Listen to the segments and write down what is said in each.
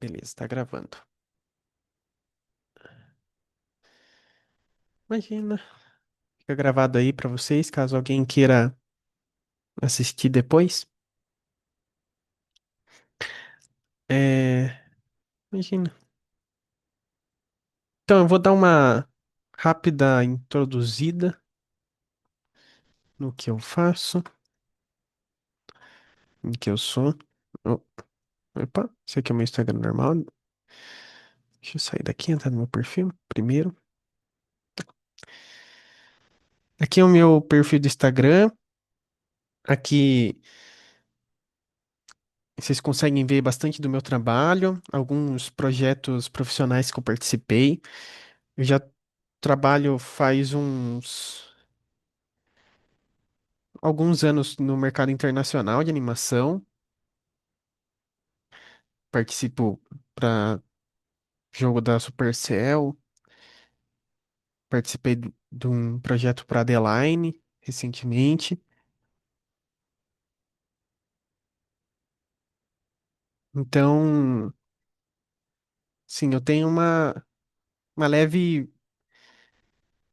Beleza, tá gravando. Imagina, fica gravado aí pra vocês, caso alguém queira assistir depois. É, imagina. Então, eu vou dar uma rápida introduzida no que eu faço, em que eu sou. Oh, opa, esse aqui é o meu Instagram normal. Deixa eu sair daqui, entrar no meu perfil primeiro. Aqui é o meu perfil do Instagram. Aqui vocês conseguem ver bastante do meu trabalho, alguns projetos profissionais que eu participei. Eu já trabalho faz alguns anos no mercado internacional de animação. Participo para jogo da Supercell, participei de um projeto para Adeline recentemente. Então, sim, eu tenho uma leve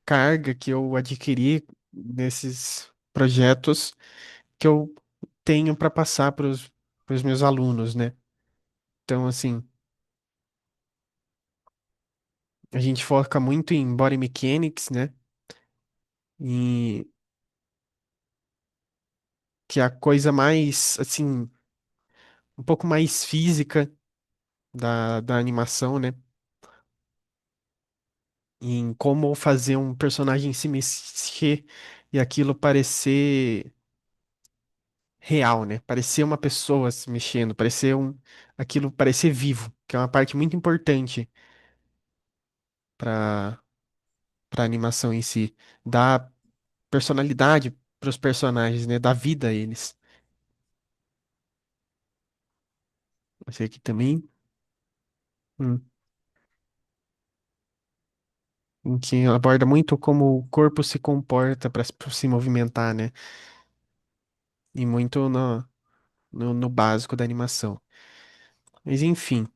carga que eu adquiri nesses projetos que eu tenho para passar para os meus alunos, né? Então, assim, a gente foca muito em body mechanics, né? E que é a coisa mais, assim, um pouco mais física da animação, né? Em como fazer um personagem se mexer e aquilo parecer real, né? Parecer uma pessoa se mexendo, aquilo parecer vivo, que é uma parte muito importante para para animação em si, dar personalidade para os personagens, né? Dar vida a eles. Esse aqui também, hum, em que aborda muito como o corpo se comporta para se movimentar, né? E muito no básico da animação. Mas enfim,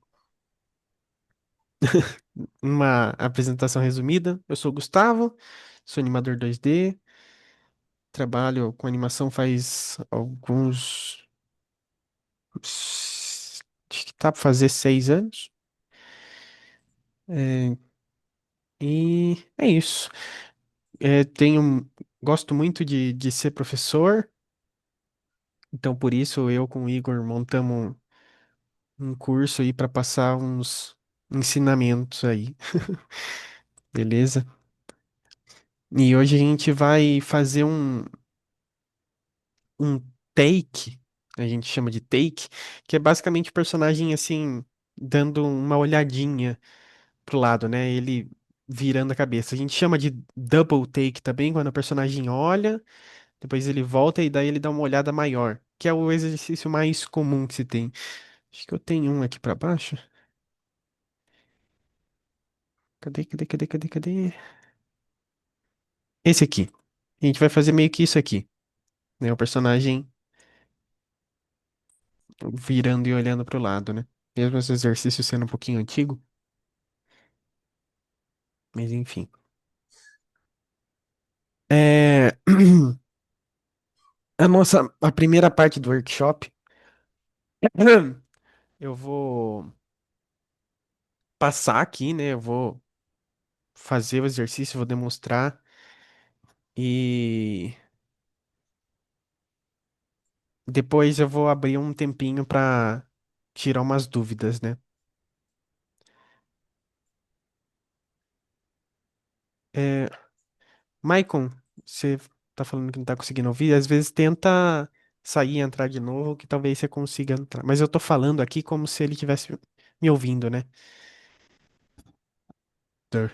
uma apresentação resumida. Eu sou o Gustavo, sou animador 2D, trabalho com animação faz acho que tá para fazer 6 anos. É, e é isso. Gosto muito de ser professor, então por isso eu com o Igor montamos um curso aí para passar uns ensinamentos aí, beleza? E hoje a gente vai fazer um take, a gente chama de take, que é basicamente o personagem assim, dando uma olhadinha pro lado, né? Ele virando a cabeça. A gente chama de double take também, quando o personagem olha, depois ele volta e daí ele dá uma olhada maior, que é o exercício mais comum que se tem. Acho que eu tenho um aqui pra baixo. Cadê? Esse aqui. A gente vai fazer meio que isso aqui, né? O personagem virando e olhando pro lado, né? Mesmo esse exercício sendo um pouquinho antigo, mas enfim. É... a primeira parte do workshop, eu vou passar aqui, né? Eu vou fazer o exercício, vou demonstrar e depois eu vou abrir um tempinho para tirar umas dúvidas, né? É... Maicon, você tá falando que não tá conseguindo ouvir? Às vezes tenta sair e entrar de novo, que talvez você consiga entrar. Mas eu tô falando aqui como se ele estivesse me ouvindo, né? Dur.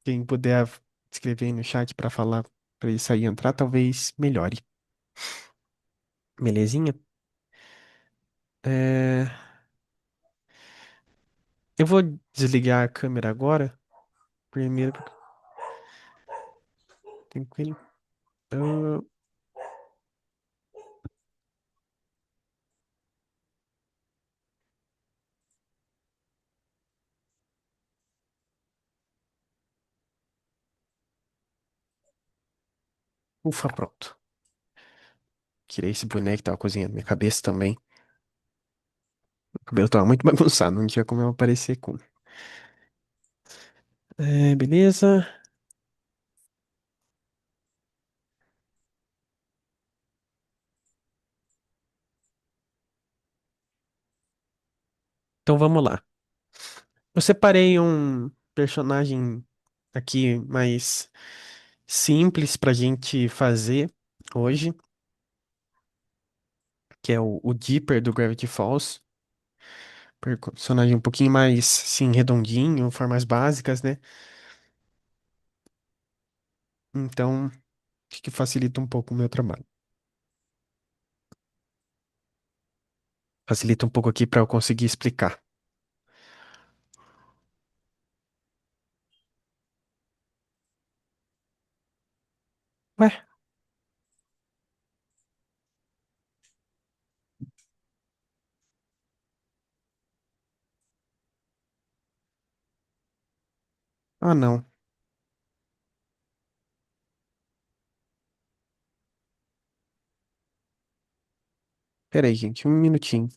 Quem puder escrever aí no chat para falar para ele sair e entrar, talvez melhore. Belezinha? É, eu vou desligar a câmera agora. Primeiro, tranquilo. Ah, Ufa, pronto. Tirei esse boneco que tava cozinhando minha cabeça também. O cabelo tava muito bagunçado, não tinha como eu aparecer com. É, beleza. Então vamos lá. Eu separei um personagem aqui mais simples pra gente fazer hoje, que é o Dipper do Gravity Falls. Personagem um pouquinho mais, sim, redondinho, formas básicas, né? Então, acho que facilita um pouco o meu trabalho. Facilita um pouco aqui pra eu conseguir explicar. Ué? Ah, não. Pera aí, gente, um minutinho.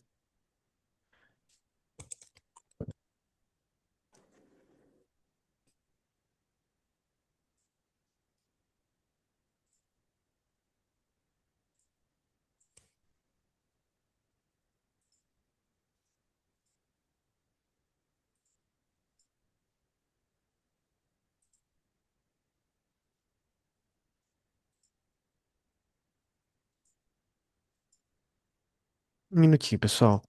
Um minutinho, pessoal.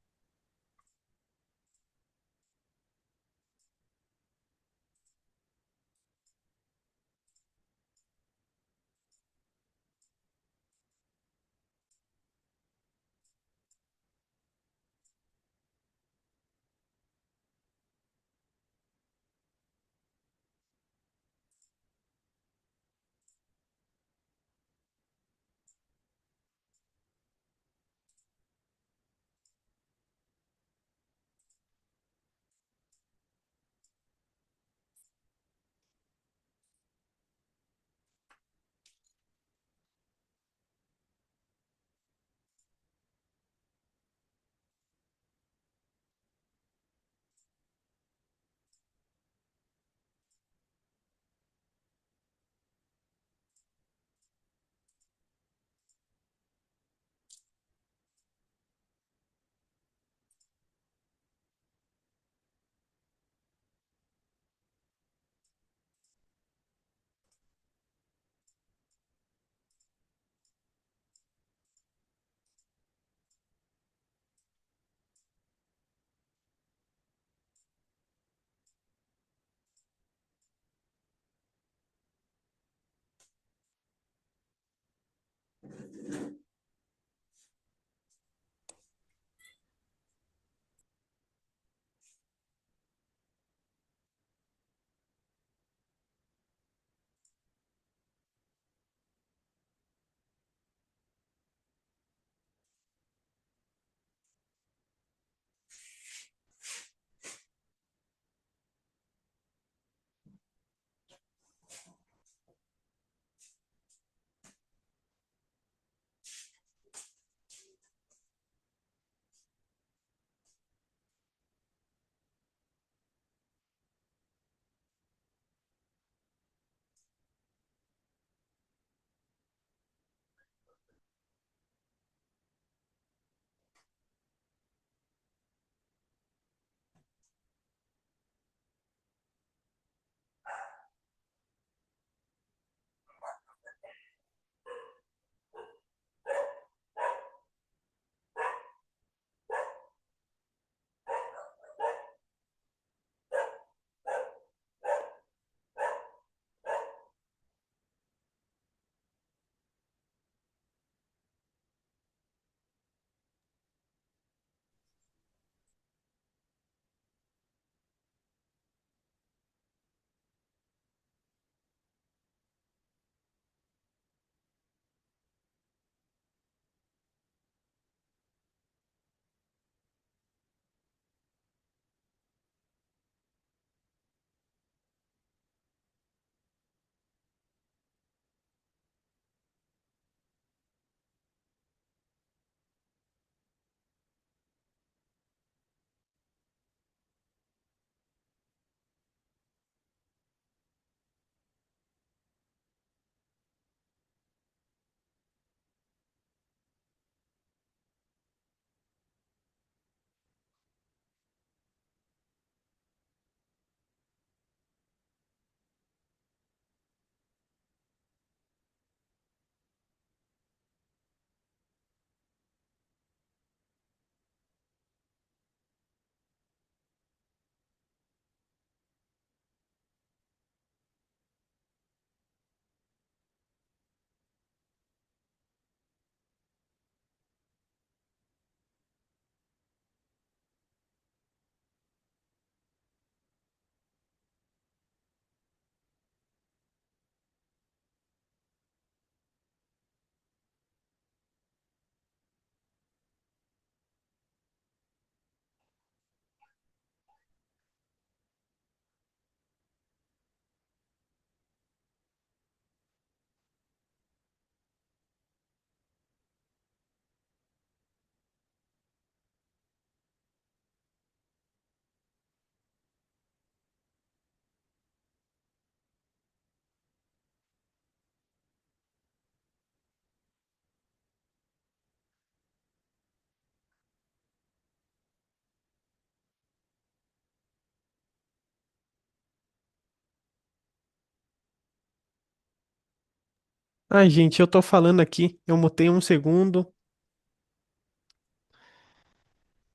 Ai, gente, eu tô falando aqui, eu mutei um segundo.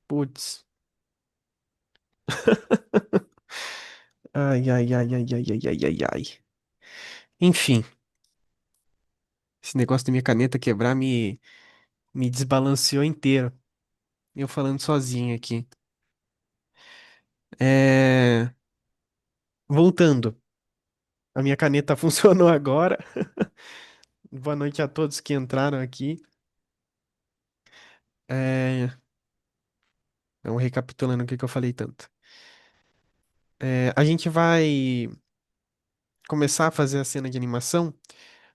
Putz. Ai, ai, ai, ai, ai, ai, ai, ai, ai. Enfim, esse negócio da minha caneta quebrar me desbalanceou inteiro. Eu falando sozinho aqui. É... Voltando, a minha caneta funcionou agora. Boa noite a todos que entraram aqui. É... Então, recapitulando o que que eu falei tanto. A gente vai começar a fazer a cena de animação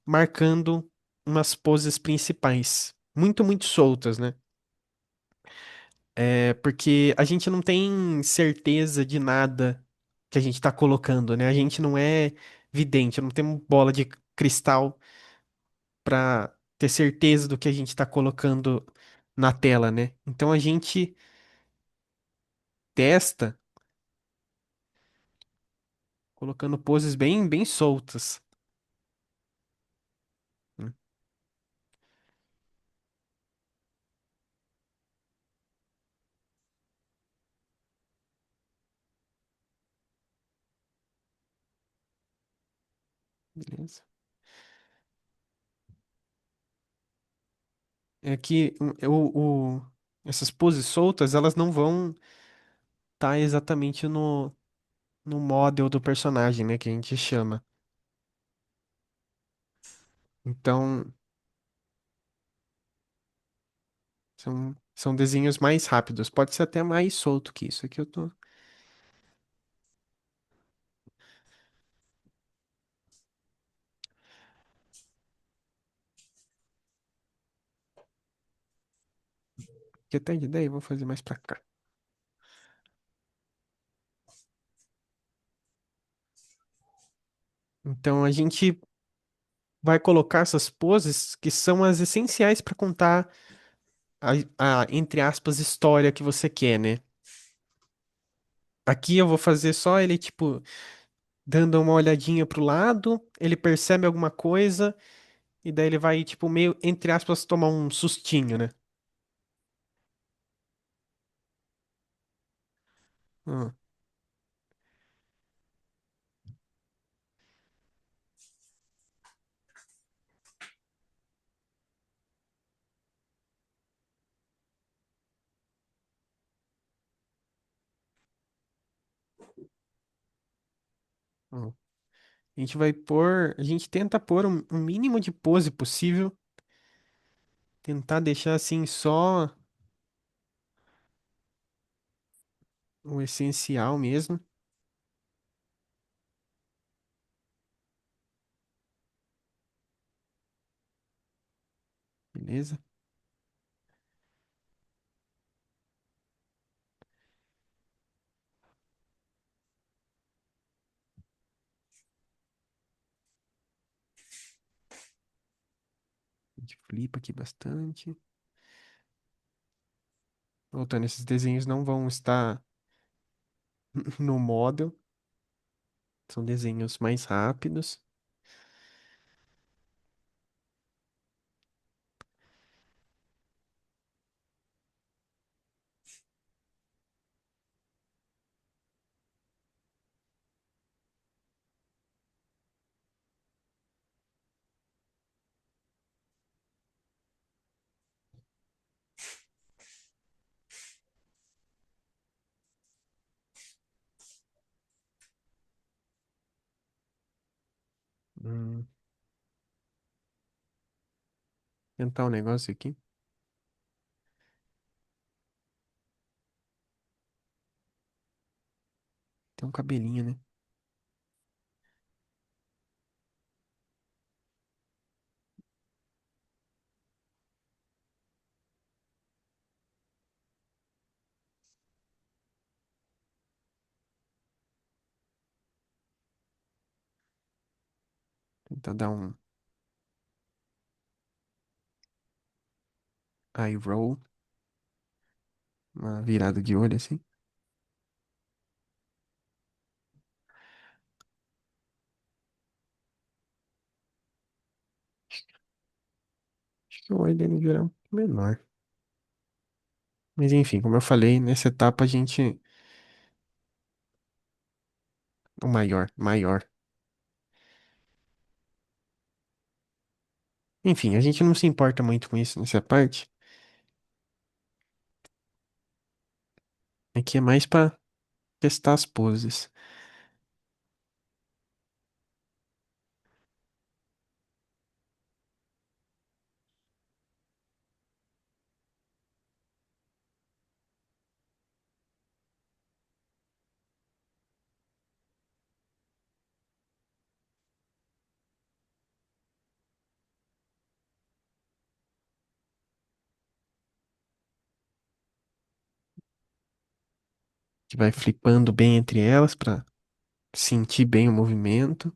marcando umas poses principais. Muito, muito soltas, né? Porque a gente não tem certeza de nada que a gente tá colocando, né? A gente não é vidente, não tem bola de cristal pra ter certeza do que a gente tá colocando na tela, né? Então a gente testa colocando poses bem, bem soltas, né? Beleza? É que essas poses soltas, elas não vão estar exatamente no model do personagem, né? Que a gente chama. Então, são desenhos mais rápidos. Pode ser até mais solto que isso. Aqui eu tô. Aqui até de ideia, vou fazer mais pra cá. Então, a gente vai colocar essas poses que são as essenciais para contar entre aspas, história que você quer, né? Aqui eu vou fazer só ele, tipo, dando uma olhadinha pro lado, ele percebe alguma coisa, e daí ele vai, tipo, meio, entre aspas, tomar um sustinho, né? Hum, hum. A gente vai pôr, a gente tenta pôr um mínimo de pose possível, tentar deixar assim só o essencial mesmo, beleza? A gente flipa aqui bastante. Voltando, esses desenhos não vão estar no model, são desenhos mais rápidos. Hum, tentar um negócio aqui. Tem um cabelinho, né? Tentar dar um eye roll, uma virada de olho assim. que o olho dele virar um pouco menor. Mas enfim, como eu falei, nessa etapa a gente. O maior, maior. Enfim, a gente não se importa muito com isso nessa parte. Aqui é mais pra testar as poses. Que vai flipando bem entre elas pra sentir bem o movimento.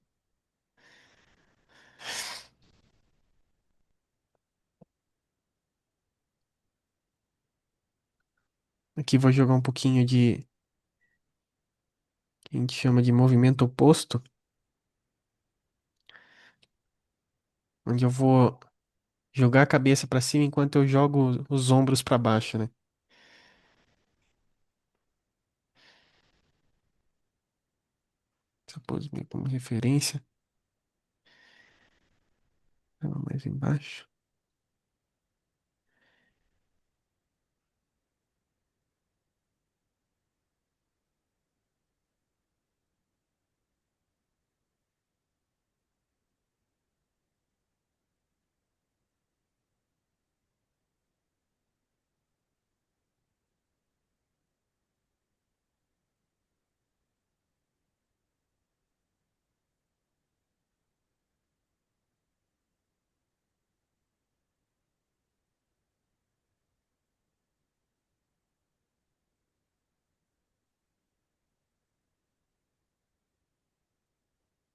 Aqui vou jogar um pouquinho de, que a gente chama de movimento oposto, onde eu vou jogar a cabeça pra cima enquanto eu jogo os ombros pra baixo, né? Essa pose meio como referência, ela mais embaixo.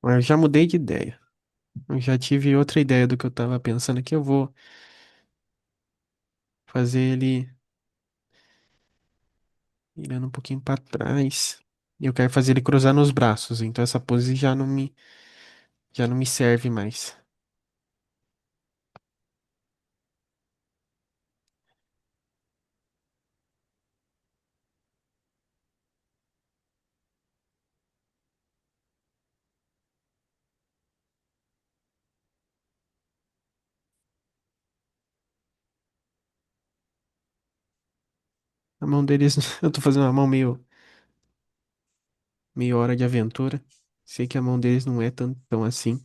Mas eu já mudei de ideia. Eu já tive outra ideia do que eu tava pensando aqui. Eu vou fazer ele virando um pouquinho pra trás. E eu quero fazer ele cruzar nos braços. Então essa pose já não me serve mais. A mão deles, eu tô fazendo uma mão meio hora de aventura. Sei que a mão deles não é tão assim.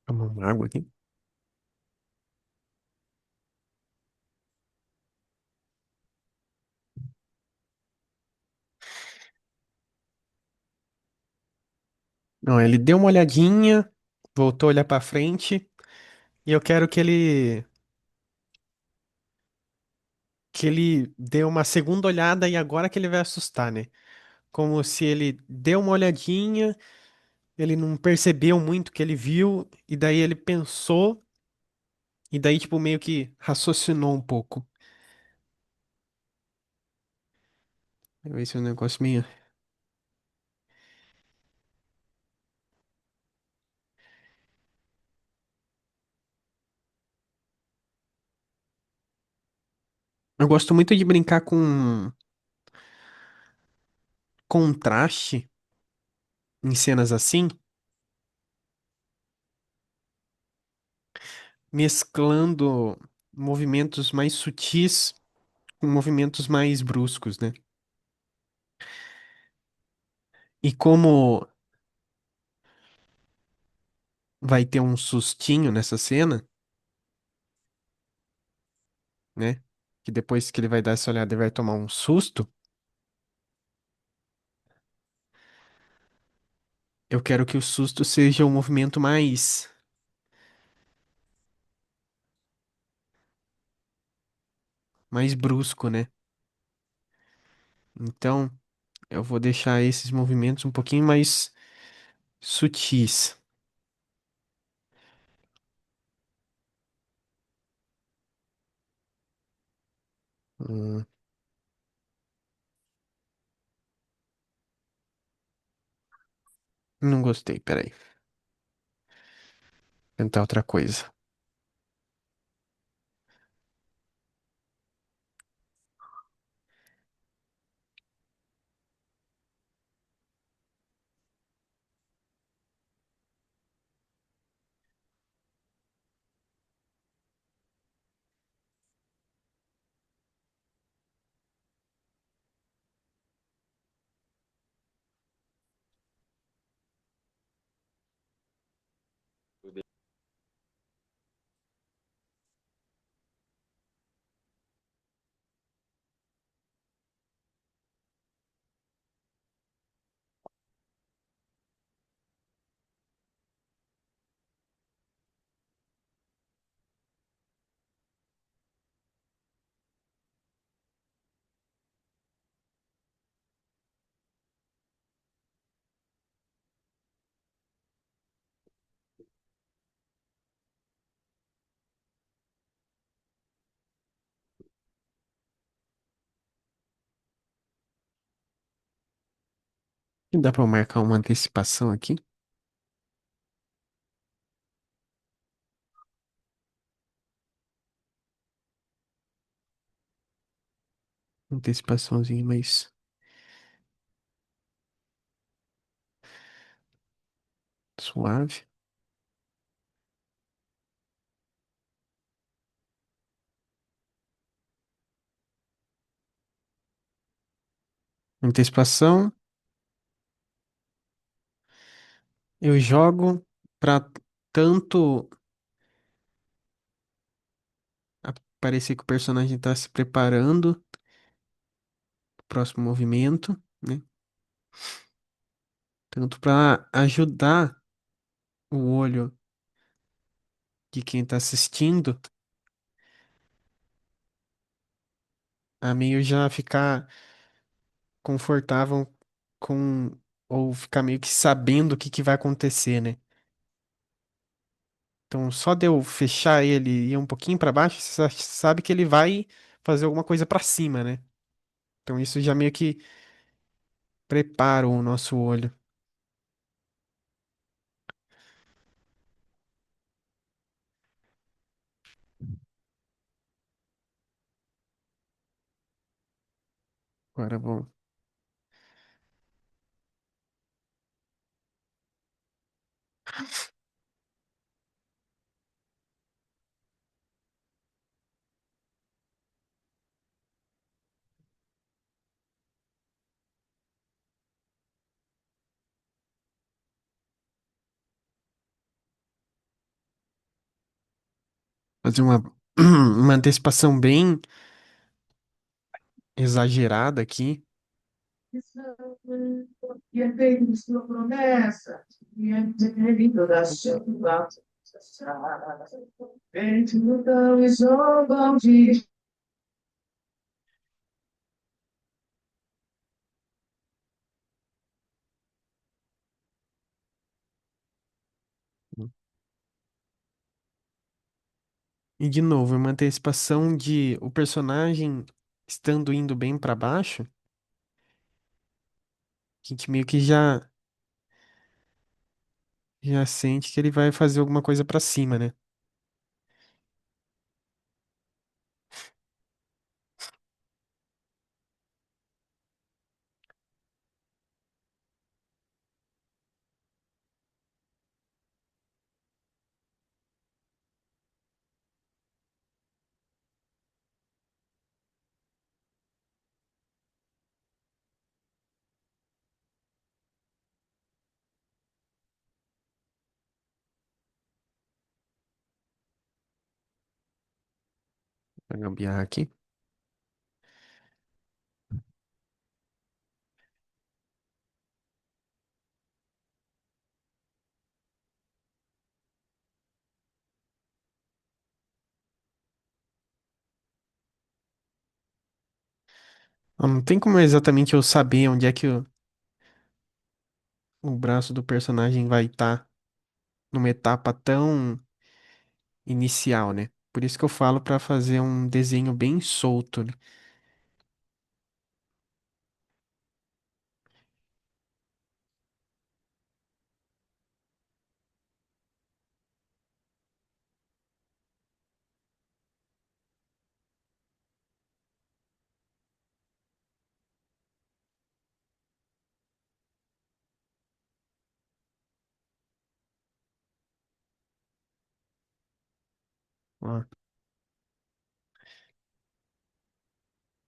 Tomar uma água aqui. Não, ele deu uma olhadinha, voltou a olhar pra frente. E eu quero que ele dê uma segunda olhada e agora que ele vai assustar, né? Como se ele deu uma olhadinha, ele não percebeu muito o que ele viu, e daí ele pensou, e daí, tipo, meio que raciocinou um pouco. Vai ser um negócio meio. Eu gosto muito de brincar com contraste em cenas assim, mesclando movimentos mais sutis com movimentos mais bruscos, né? E como vai ter um sustinho nessa cena, né? Que depois que ele vai dar essa olhada, ele vai tomar um susto. Eu quero que o susto seja um movimento mais brusco, né? Então, eu vou deixar esses movimentos um pouquinho mais sutis. Hum, não gostei, peraí. Tentar outra coisa. E dá pra eu marcar uma antecipação aqui? Antecipaçãozinha mais suave. Antecipação. Eu jogo pra tanto parecer que o personagem tá se preparando pro próximo movimento, né? Tanto pra ajudar o olho de quem tá assistindo a meio já ficar confortável com ou ficar meio que sabendo o que que vai acontecer, né? Então, só de eu fechar ele e ir um pouquinho pra baixo, você sabe que ele vai fazer alguma coisa pra cima, né? Então, isso já meio que prepara o nosso olho. Agora vou fazer uma, uma antecipação bem exagerada aqui. E é feito sua promessa, e é terrível da chuva. Eles lutam e zombam de E de novo, uma antecipação de o personagem estando indo bem pra baixo, a gente meio que já sente que ele vai fazer alguma coisa pra cima, né? Pra gambiarra aqui. Não tem como exatamente eu saber onde é que o braço do personagem vai estar numa etapa tão inicial, né? Por isso que eu falo pra fazer um desenho bem solto, né? Ó,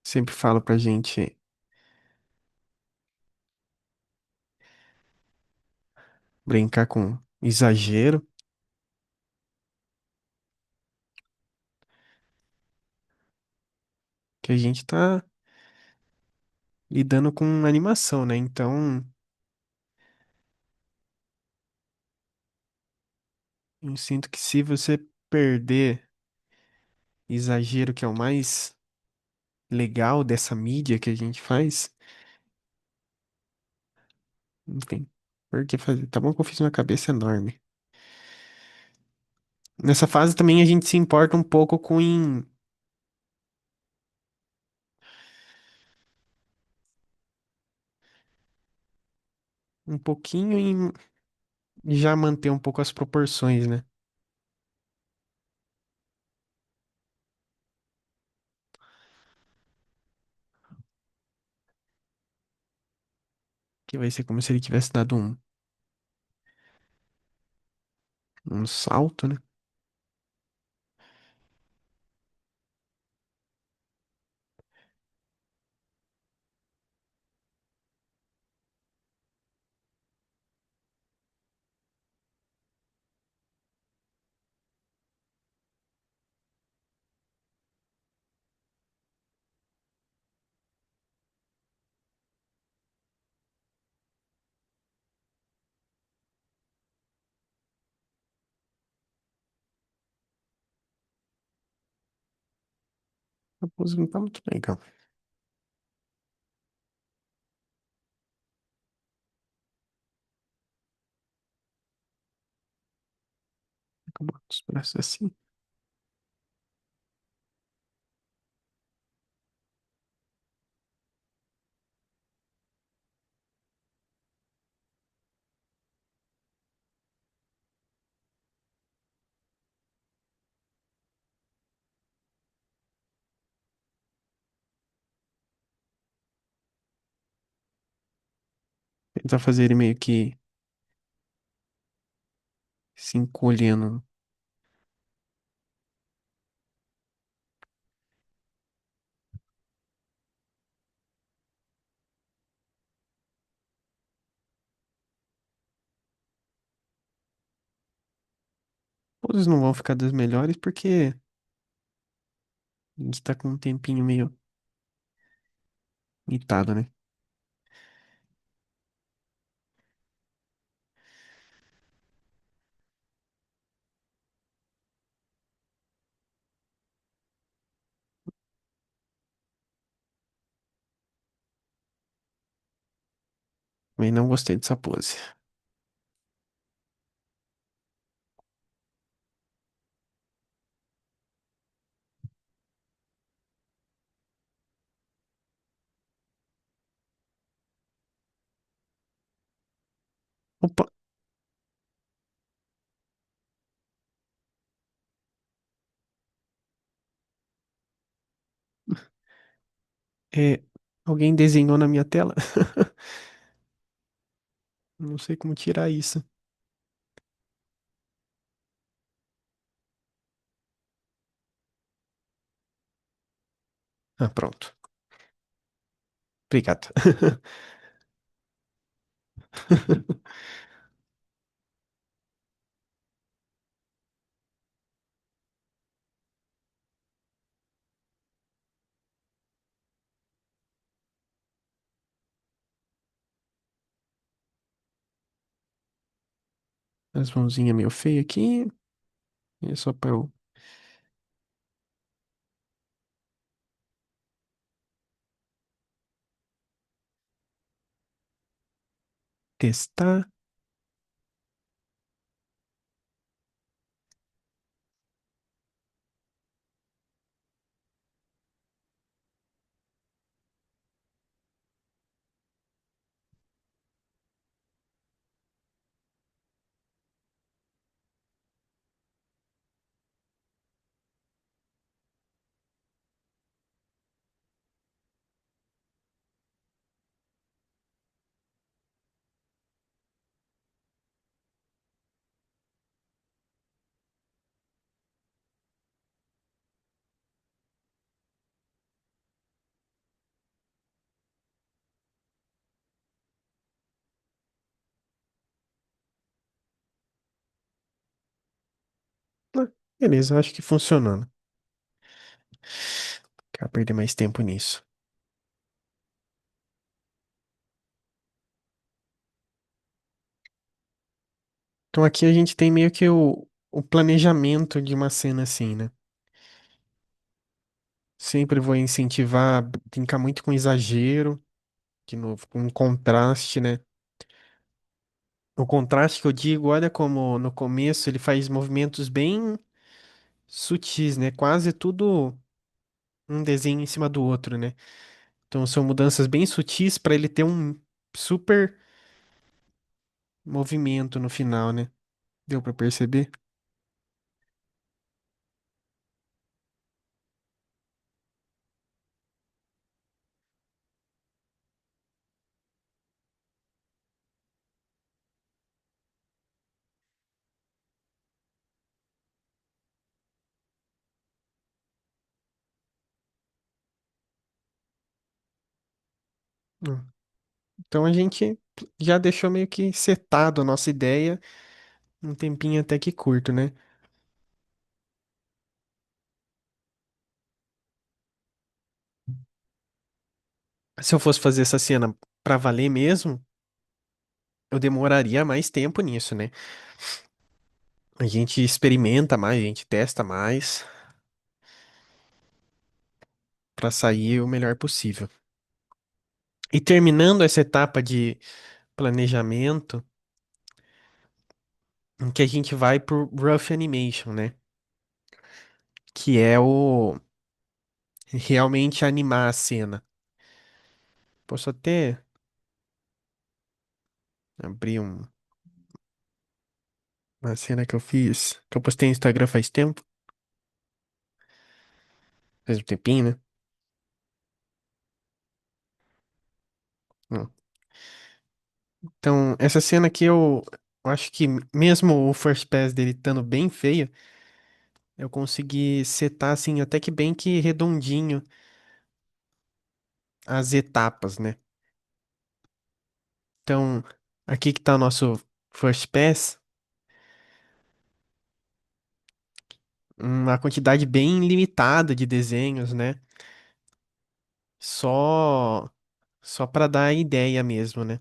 sempre falo pra gente brincar com exagero, que a gente tá lidando com animação, né? Então, eu sinto que se você perder exagero, que é o mais legal dessa mídia que a gente faz, não tem por que fazer. Tá bom que eu fiz uma cabeça enorme. Nessa fase também a gente se importa um pouco com um pouquinho em já manter um pouco as proporções, né? Que vai ser como se ele tivesse dado um salto, né? A pose não tá muito legal. Acabou os braços assim. Tentar fazer ele meio que se encolhendo. Poses não vão ficar das melhores porque a gente tá com um tempinho meio limitado, né? Mas não gostei dessa pose. Opa, é, alguém desenhou na minha tela? Não sei como tirar isso. Ah, pronto. Obrigado. As mãozinhas meio feias aqui. É só pra eu testar. Ah, beleza, acho que funcionando. Quero perder mais tempo nisso. Então aqui a gente tem meio que o planejamento de uma cena assim, né? Sempre vou incentivar, a brincar muito com exagero, de novo, com contraste, né? O contraste que eu digo, olha como no começo ele faz movimentos bem sutis, né? Quase tudo um desenho em cima do outro, né? Então são mudanças bem sutis para ele ter um super movimento no final, né? Deu para perceber? Hum. Então a gente já deixou meio que setado a nossa ideia, um tempinho até que curto, né? Se eu fosse fazer essa cena pra valer mesmo, eu demoraria mais tempo nisso, né? A gente experimenta mais, a gente testa mais pra sair o melhor possível. E terminando essa etapa de planejamento, em que a gente vai pro rough animation, né? Que é o realmente animar a cena. Posso até abrir uma cena que eu fiz, que eu postei no Instagram faz tempo, faz um tempinho, né? Hum. Então, essa cena aqui eu acho que mesmo o first pass dele estando bem feio, eu consegui setar assim até que bem que redondinho as etapas, né? Então, aqui que tá o nosso first pass, uma quantidade bem limitada de desenhos, né? Só só para dar ideia mesmo, né?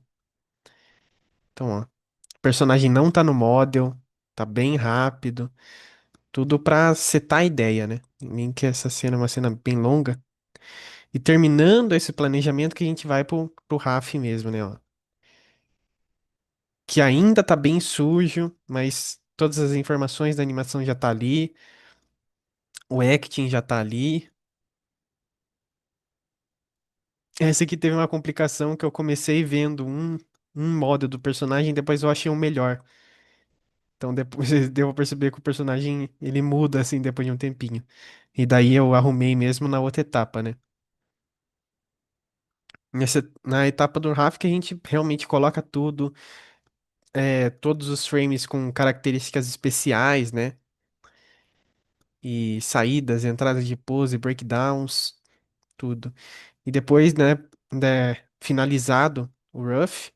Então, ó, o personagem não tá no model, tá bem rápido, tudo pra setar a ideia, né? Nem que essa cena é uma cena bem longa. E terminando esse planejamento que a gente vai pro RAF mesmo, né? Ó. Que ainda tá bem sujo, mas todas as informações da animação já tá ali, o acting já tá ali. Esse aqui teve uma complicação que eu comecei vendo um modo do personagem, depois eu achei um melhor. Então depois deu pra perceber que o personagem ele muda assim depois de um tempinho. E daí eu arrumei mesmo na outra etapa, né? Na etapa do RAF que a gente realmente coloca tudo, todos os frames com características especiais, né? E saídas, entradas de pose, breakdowns, tudo. E depois, né, finalizado o rough,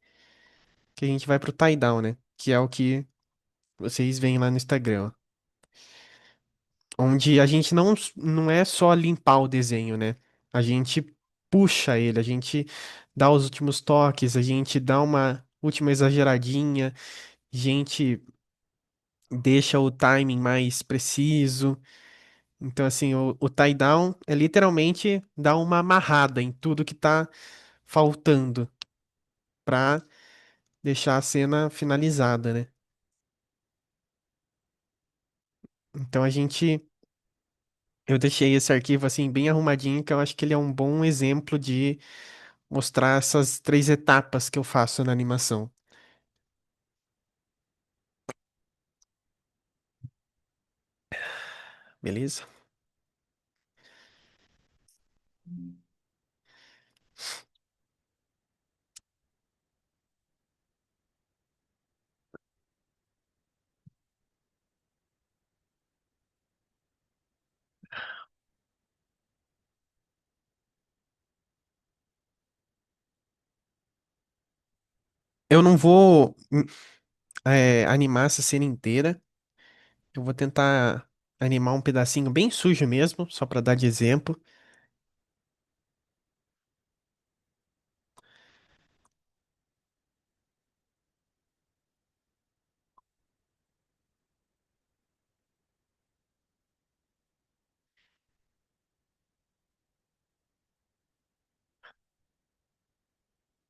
que a gente vai pro tie down, né? Que é o que vocês veem lá no Instagram, ó. Onde a gente não é só limpar o desenho, né? A gente puxa ele, a gente dá os últimos toques, a gente dá uma última exageradinha, a gente deixa o timing mais preciso. Então, assim, o tie-down é literalmente dar uma amarrada em tudo que tá faltando pra deixar a cena finalizada, né? Então eu deixei esse arquivo assim bem arrumadinho, que eu acho que ele é um bom exemplo de mostrar essas três etapas que eu faço na animação, beleza? Eu não vou animar essa cena inteira. Eu vou tentar animar um pedacinho bem sujo mesmo, só pra dar de exemplo.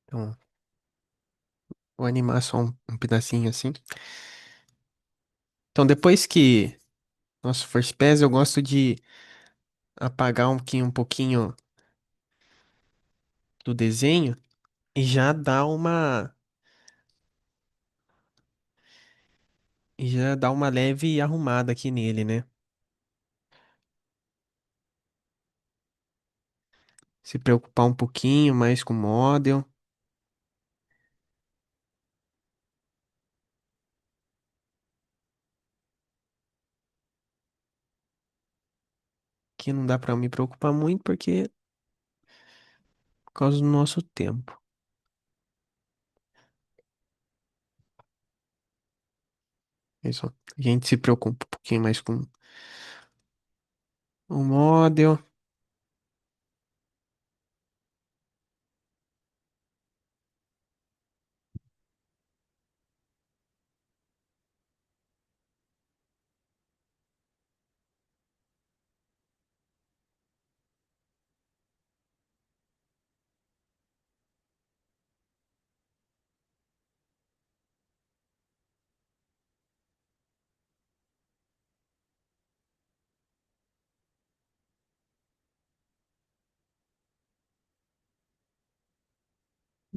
Então, vou animar só um pedacinho assim. Então, depois que nosso First Pass, eu gosto de apagar um pouquinho do desenho e já dar uma leve arrumada aqui nele, né? Se preocupar um pouquinho mais com o model, que não dá pra me preocupar muito porque por causa do nosso tempo. É isso. A gente se preocupa um pouquinho mais com o model.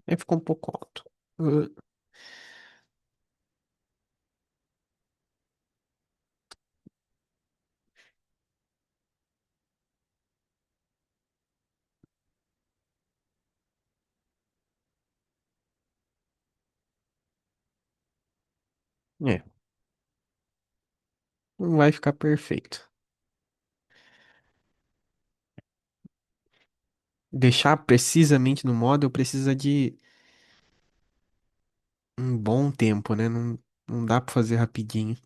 Aí ficou um pouco alto. Uh, É, não vai ficar perfeito. Deixar precisamente no model precisa de um bom tempo, né? Não dá pra fazer rapidinho.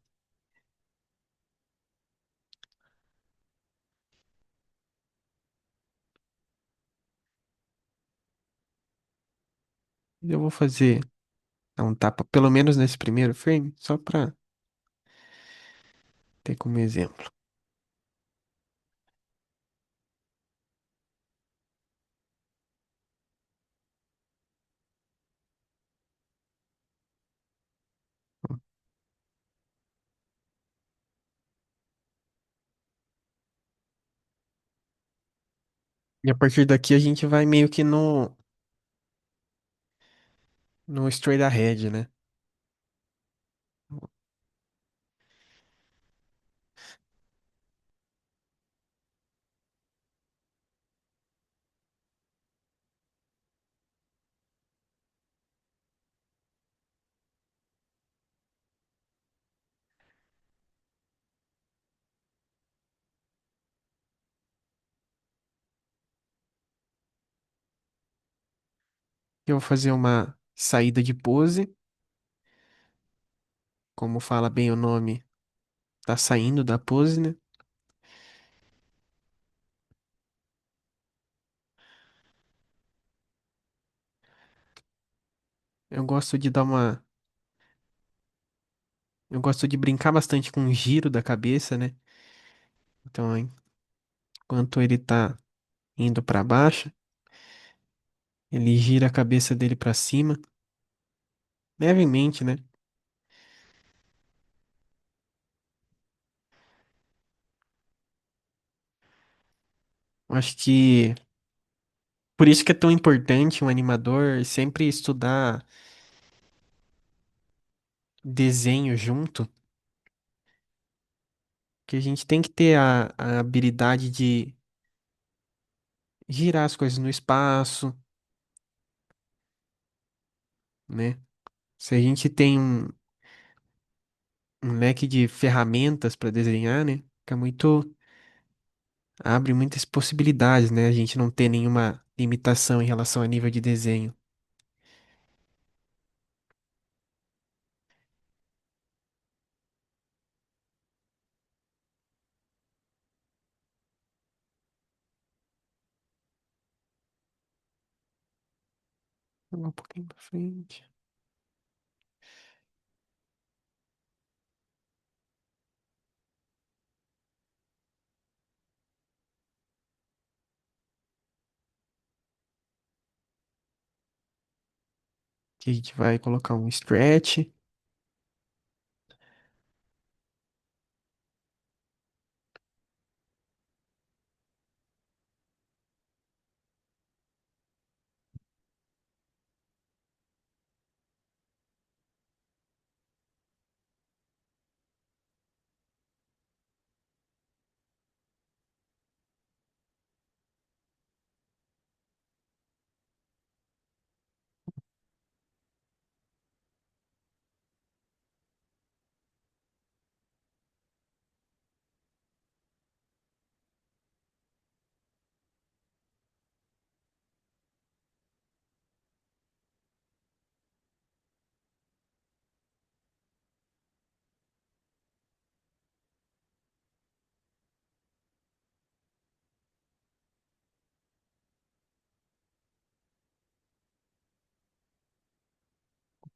Eu vou dar um tapa, pelo menos nesse primeiro frame, só pra ter como exemplo. E a partir daqui a gente vai meio que no straight ahead, né? Eu vou fazer uma saída de pose, como fala bem o nome, tá saindo da pose, né? Eu gosto de dar Eu gosto de brincar bastante com o giro da cabeça, né? Então, enquanto ele tá indo para baixo, ele gira a cabeça dele para cima, levemente, né? Eu acho que por isso que é tão importante um animador sempre estudar desenho junto, que a gente tem que ter a habilidade de girar as coisas no espaço, né? Se a gente tem um leque de ferramentas para desenhar, né? Fica muito, abre muitas possibilidades, né? A gente não ter nenhuma limitação em relação a nível de desenho. Um pouquinho para frente. Que a gente vai colocar um stretch.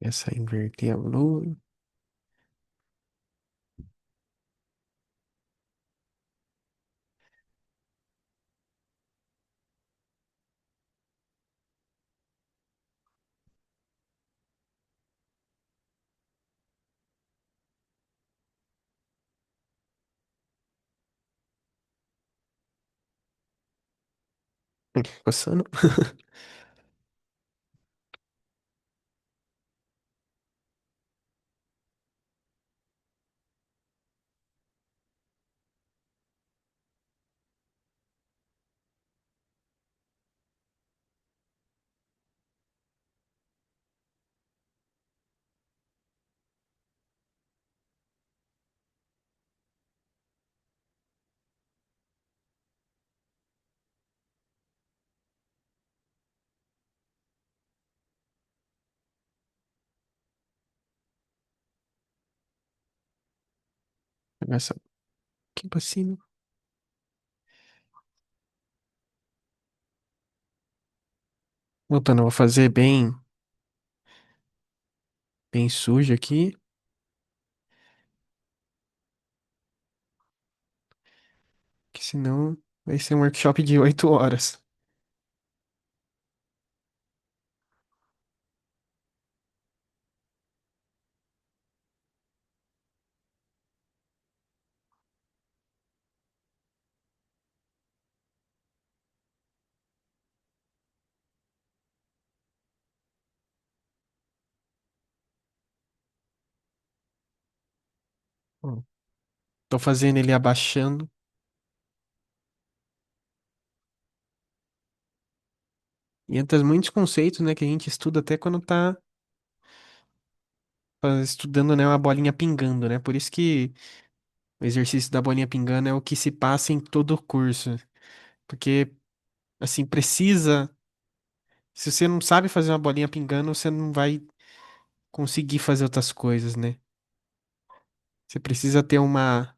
Essa inverter a luz. Coçando. Pegar essa aqui pra cima. Voltando, eu vou fazer bem sujo aqui, que senão vai ser um workshop de 8 horas. Ó, tô fazendo ele abaixando. E entra muitos conceitos, né, que a gente estuda até quando tá estudando, né, uma bolinha pingando, né? Por isso que o exercício da bolinha pingando é o que se passa em todo o curso. Porque, assim, precisa. Se você não sabe fazer uma bolinha pingando, você não vai conseguir fazer outras coisas, né? Você precisa ter uma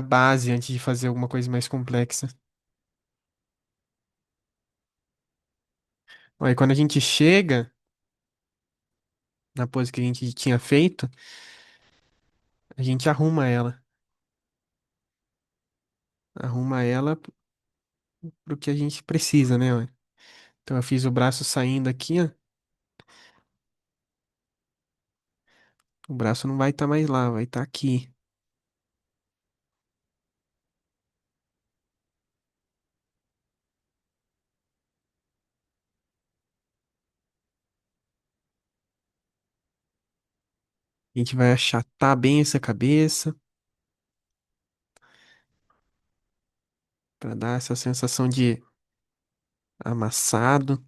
base antes de fazer alguma coisa mais complexa. Aí quando a gente chega, na pose que a gente tinha feito, a gente arruma ela. Arruma ela pro que a gente precisa, né? Ué? Então eu fiz o braço saindo aqui, ó. O braço não vai estar mais lá, vai estar aqui. A gente vai achatar bem essa cabeça para dar essa sensação de amassado.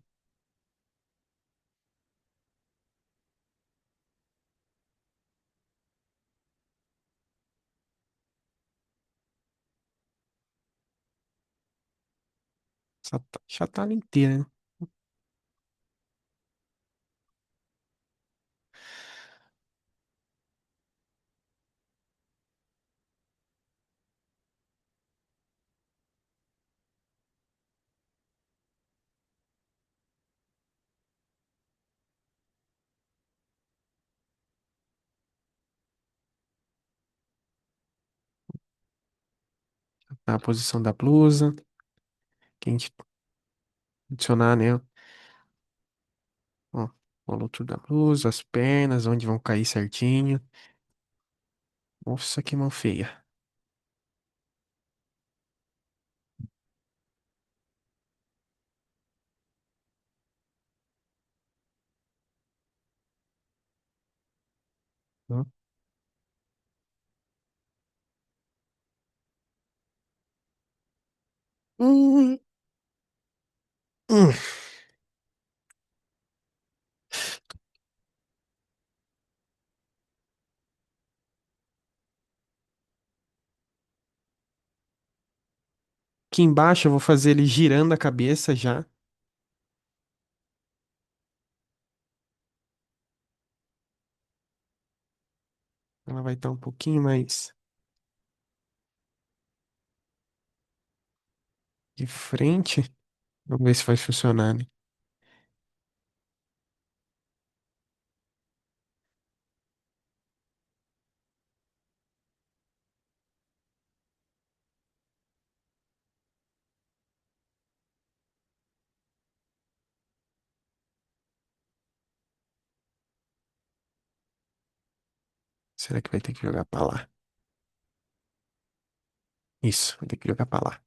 Achatar ela inteira, né? A posição da blusa, que a gente adicionar, né? Ó, o altura da blusa, as pernas, onde vão cair certinho. Nossa, que mão feia. Ó. Hum, hum. Aqui embaixo eu vou fazer ele girando a cabeça já. Ela vai estar um pouquinho mais de frente. Vamos ver se vai funcionar, né? Será que vai ter que jogar pra lá? Isso, vai ter que jogar pra lá.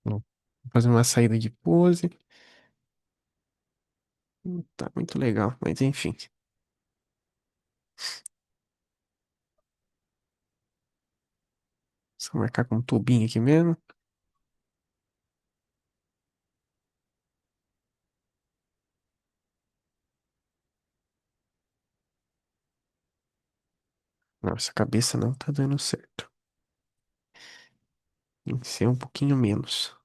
Vou fazer uma saída de pose. Não tá muito legal, mas enfim. Só marcar com um tubinho aqui mesmo. Nossa, a cabeça não tá dando certo. Tem que ser um pouquinho menos.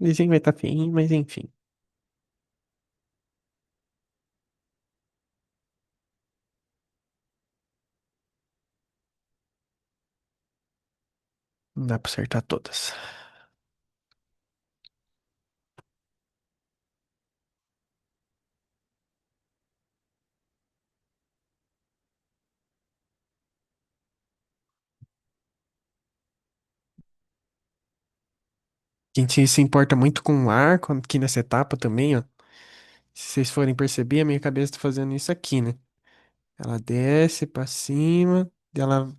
O desenho vai estar feinho, mas enfim. Não dá pra acertar todas. A gente se importa muito com o ar aqui nessa etapa também, ó. Se vocês forem perceber, a minha cabeça tá fazendo isso aqui, né? Ela desce pra cima, ela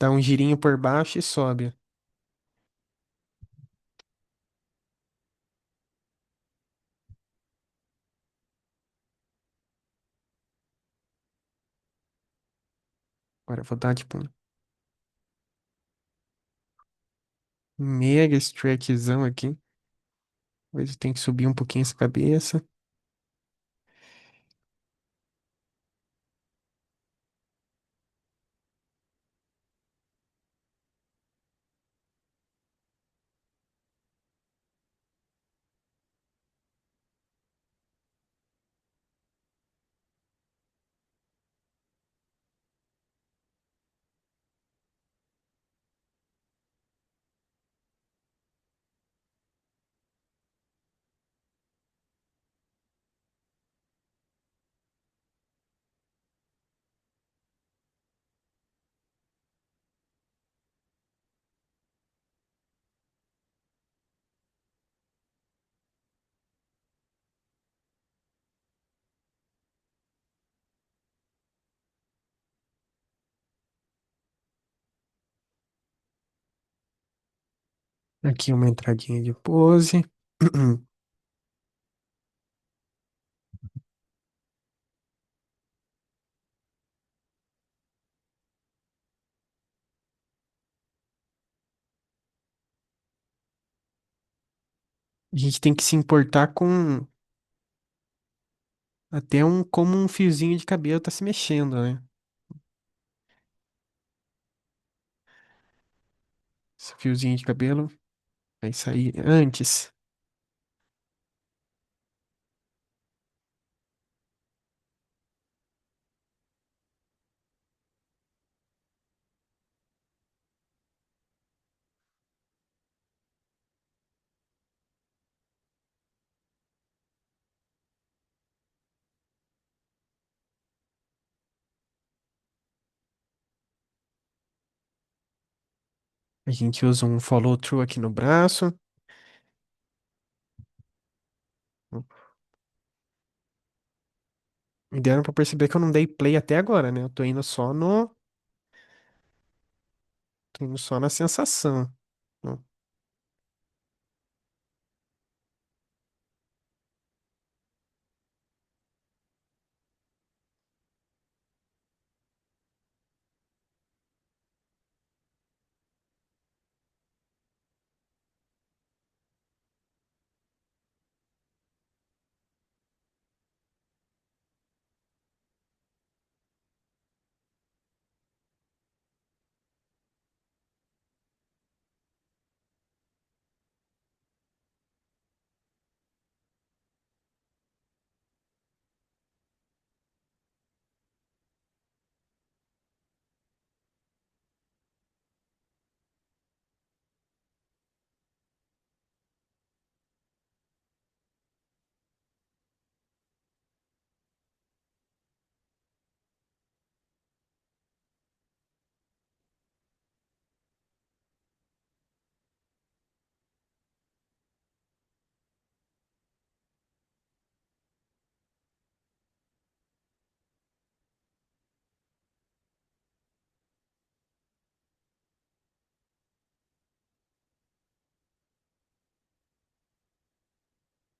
Dá um girinho por baixo e sobe. Agora eu vou dar, tipo, um mega stretchzão aqui. Talvez eu tenha que subir um pouquinho essa cabeça. Aqui uma entradinha de pose. A gente tem que se importar com até como um fiozinho de cabelo tá se mexendo, né? Esse fiozinho de cabelo vai sair antes. A gente usa um follow through aqui no braço. E deram pra perceber que eu não dei play até agora, né? Eu tô indo só na sensação. Ó,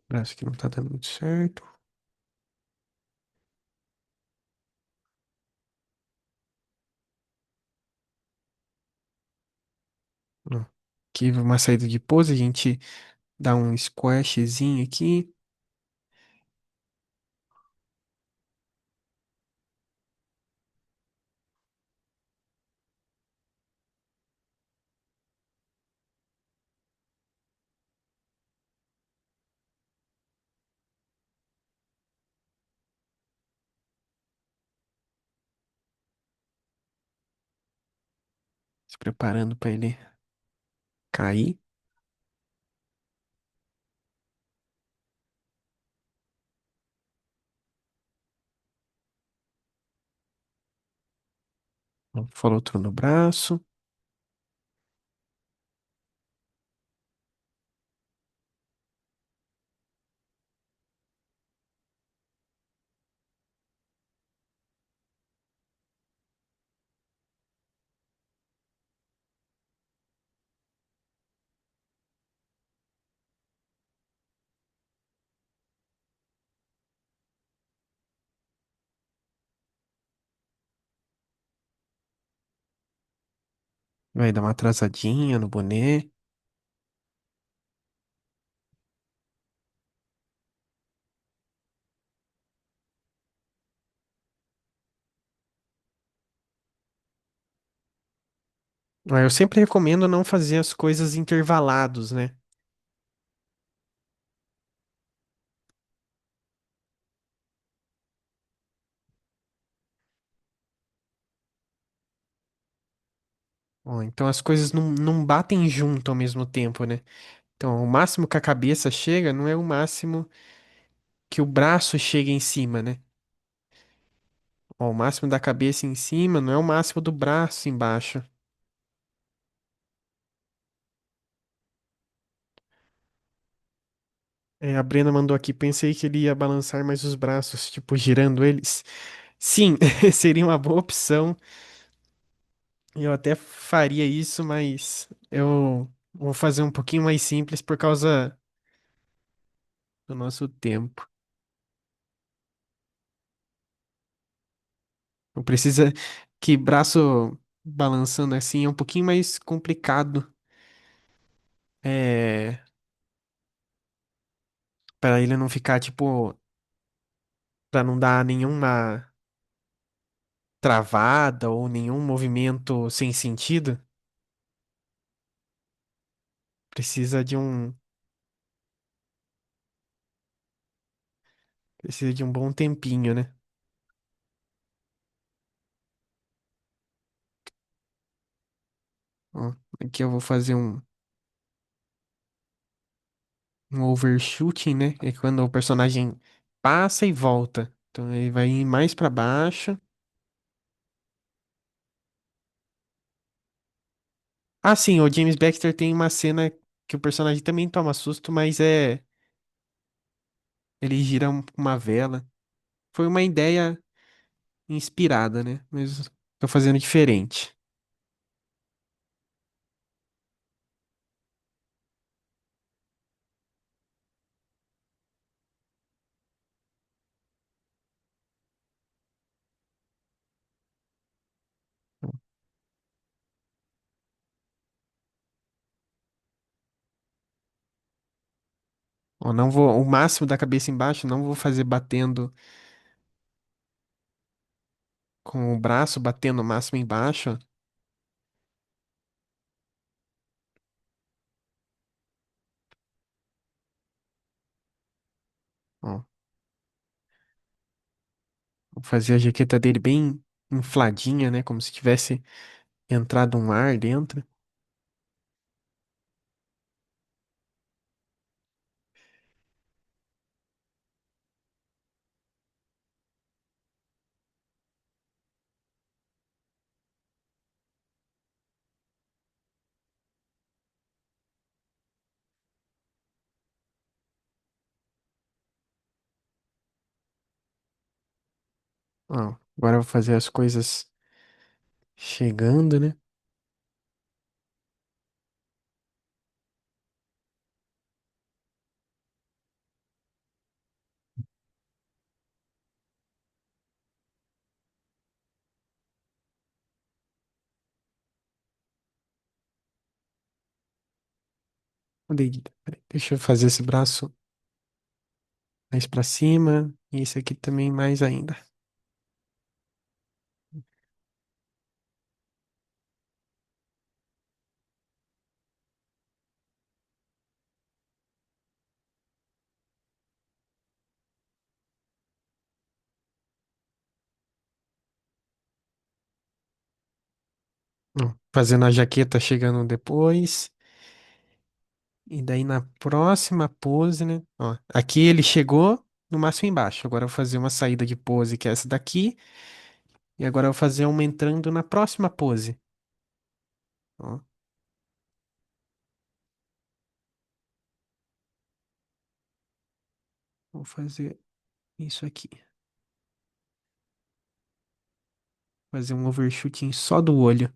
braço que não tá dando muito certo. Ó, aqui uma saída de pose, a gente dá um squashzinho aqui. Se preparando pra ele cair. Ó, follow through no braço. Vai dar uma atrasadinha no boné. Eu sempre recomendo não fazer as coisas intervalados, né? Ó, então as coisas não batem junto ao mesmo tempo, né? Então o máximo que a cabeça chega não é o máximo que o braço chega em cima, né? Ó, o máximo da cabeça em cima não é o máximo do braço embaixo. É, a Brena mandou aqui, pensei que ele ia balançar mais os braços, tipo, girando eles. Sim, seria uma boa opção. Eu até faria isso, mas eu vou fazer um pouquinho mais simples por causa do nosso tempo. Não precisa que braço balançando assim é um pouquinho mais complicado. É, para ele não ficar, tipo, para não dar nenhuma travada ou nenhum movimento sem sentido, precisa de um, precisa de um bom tempinho, né? Ó, aqui eu vou fazer um overshooting, né? É quando o personagem passa e volta. Então ele vai ir mais pra baixo. Ah, sim, o James Baxter tem uma cena que o personagem também toma susto, mas ele gira uma vela. Foi uma ideia inspirada, né? Mas tô fazendo diferente. Ó, não vou, o máximo da cabeça embaixo, não vou fazer batendo com o braço, batendo o máximo embaixo. Ó, vou fazer a jaqueta dele bem infladinha, né? Como se tivesse entrado um ar dentro. Ó, agora eu vou fazer as coisas chegando, né? Peraí, deixa eu fazer esse braço mais pra cima e esse aqui também mais ainda. Ó, fazendo a jaqueta chegando depois. E daí na próxima pose, né? Ó, aqui ele chegou no máximo embaixo. Agora eu vou fazer uma saída de pose, que é essa daqui. E agora eu vou fazer uma entrando na próxima pose. Ó, vou fazer isso aqui. Fazer um overshooting só do olho.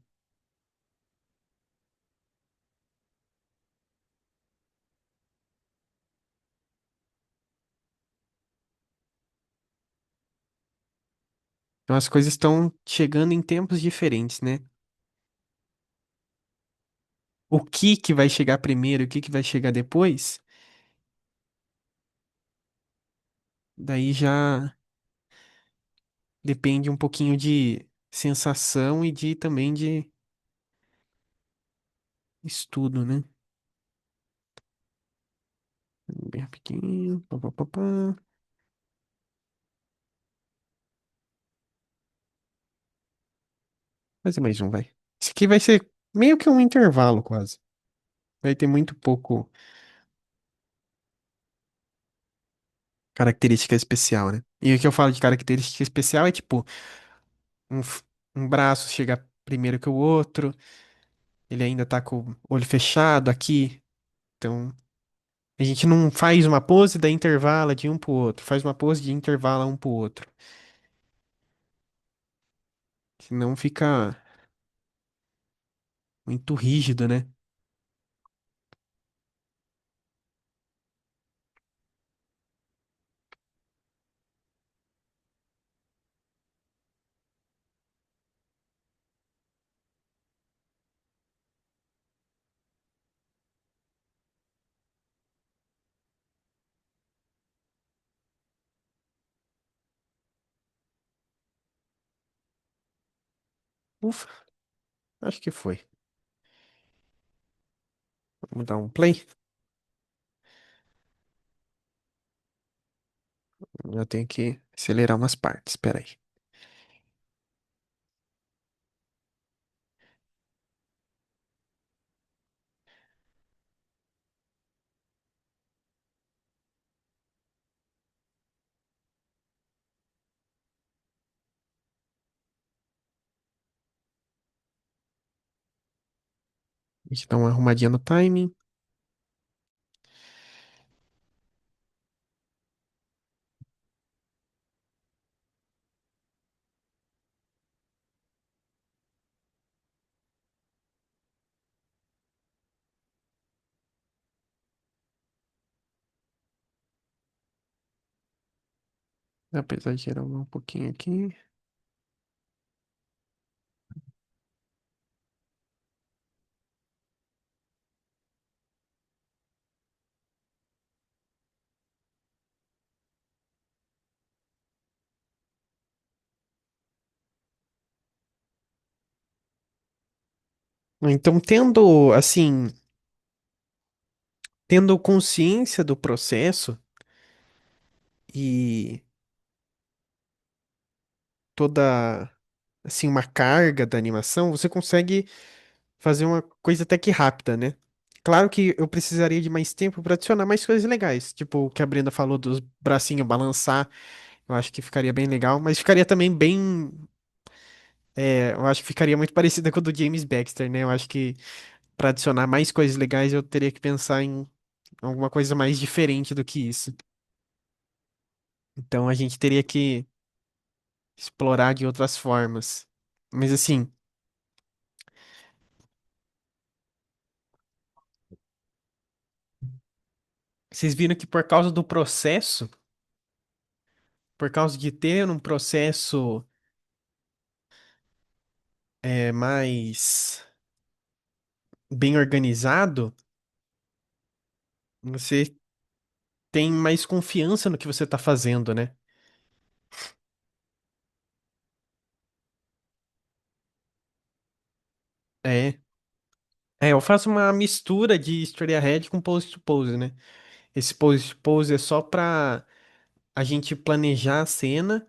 Então as coisas estão chegando em tempos diferentes, né? o que vai chegar primeiro, o que vai chegar depois, daí já depende um pouquinho de sensação e de também de estudo, né? Bem rapidinho. Pá, pá, pá, pá. Fazer mais um, vai. Esse aqui vai ser meio que um intervalo, quase. Vai ter muito pouco característica especial, né? E o que eu falo de característica especial é tipo, um braço chega primeiro que o outro, ele ainda tá com o olho fechado aqui. Então, a gente não faz uma pose da intervala de um pro outro, faz uma pose de intervala um pro outro. Senão fica muito rígido, né? Ufa, acho que foi. Vamos dar um play. Eu tenho que acelerar umas partes, espera aí. A gente dá uma arrumadinha no timing. Apesar de gerar um pouquinho aqui. Então, tendo, assim, tendo consciência do processo e toda, assim, uma carga da animação, você consegue fazer uma coisa até que rápida, né? Claro que eu precisaria de mais tempo para adicionar mais coisas legais, tipo o que a Brenda falou dos bracinhos balançar, eu acho que ficaria bem legal, mas ficaria também bem, eu acho que ficaria muito parecida com o do James Baxter, né? Eu acho que para adicionar mais coisas legais eu teria que pensar em alguma coisa mais diferente do que isso. Então a gente teria que explorar de outras formas. Mas assim, vocês viram que por causa do processo, por causa de ter um processo mais bem organizado, você tem mais confiança no que você está fazendo, né? É. Eu faço uma mistura de Straight Ahead com Pose to Pose, né? Esse Pose to Pose é só pra a gente planejar a cena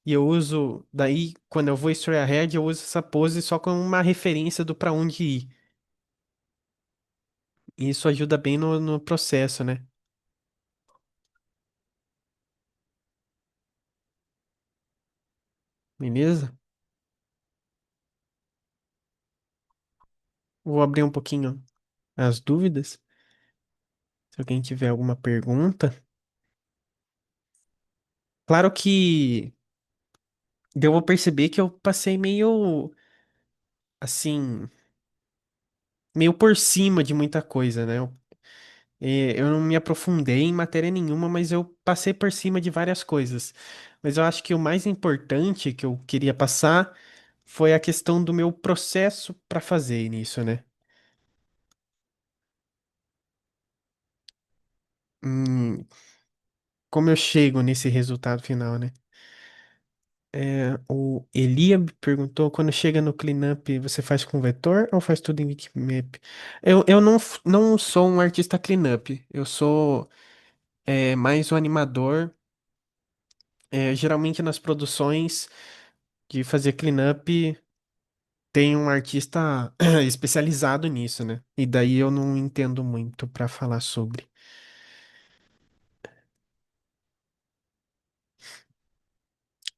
e eu uso, daí, quando eu vou Straight Ahead, eu uso essa pose só como uma referência do pra onde ir. E isso ajuda bem no processo, né? Beleza? Vou abrir um pouquinho as dúvidas. Se alguém tiver alguma pergunta. Claro que deu pra perceber que eu passei meio, assim, meio por cima de muita coisa, né? Eu não me aprofundei em matéria nenhuma, mas eu passei por cima de várias coisas. Mas eu acho que o mais importante que eu queria passar foi a questão do meu processo para fazer nisso, né? Hum, como eu chego nesse resultado final, né? O Eliab perguntou, quando chega no cleanup, você faz com vetor ou faz tudo em Wikimap? Eu não sou um artista cleanup, eu sou mais um animador. Geralmente nas produções de fazer cleanup tem um artista especializado nisso, né? E daí eu não entendo muito pra falar sobre.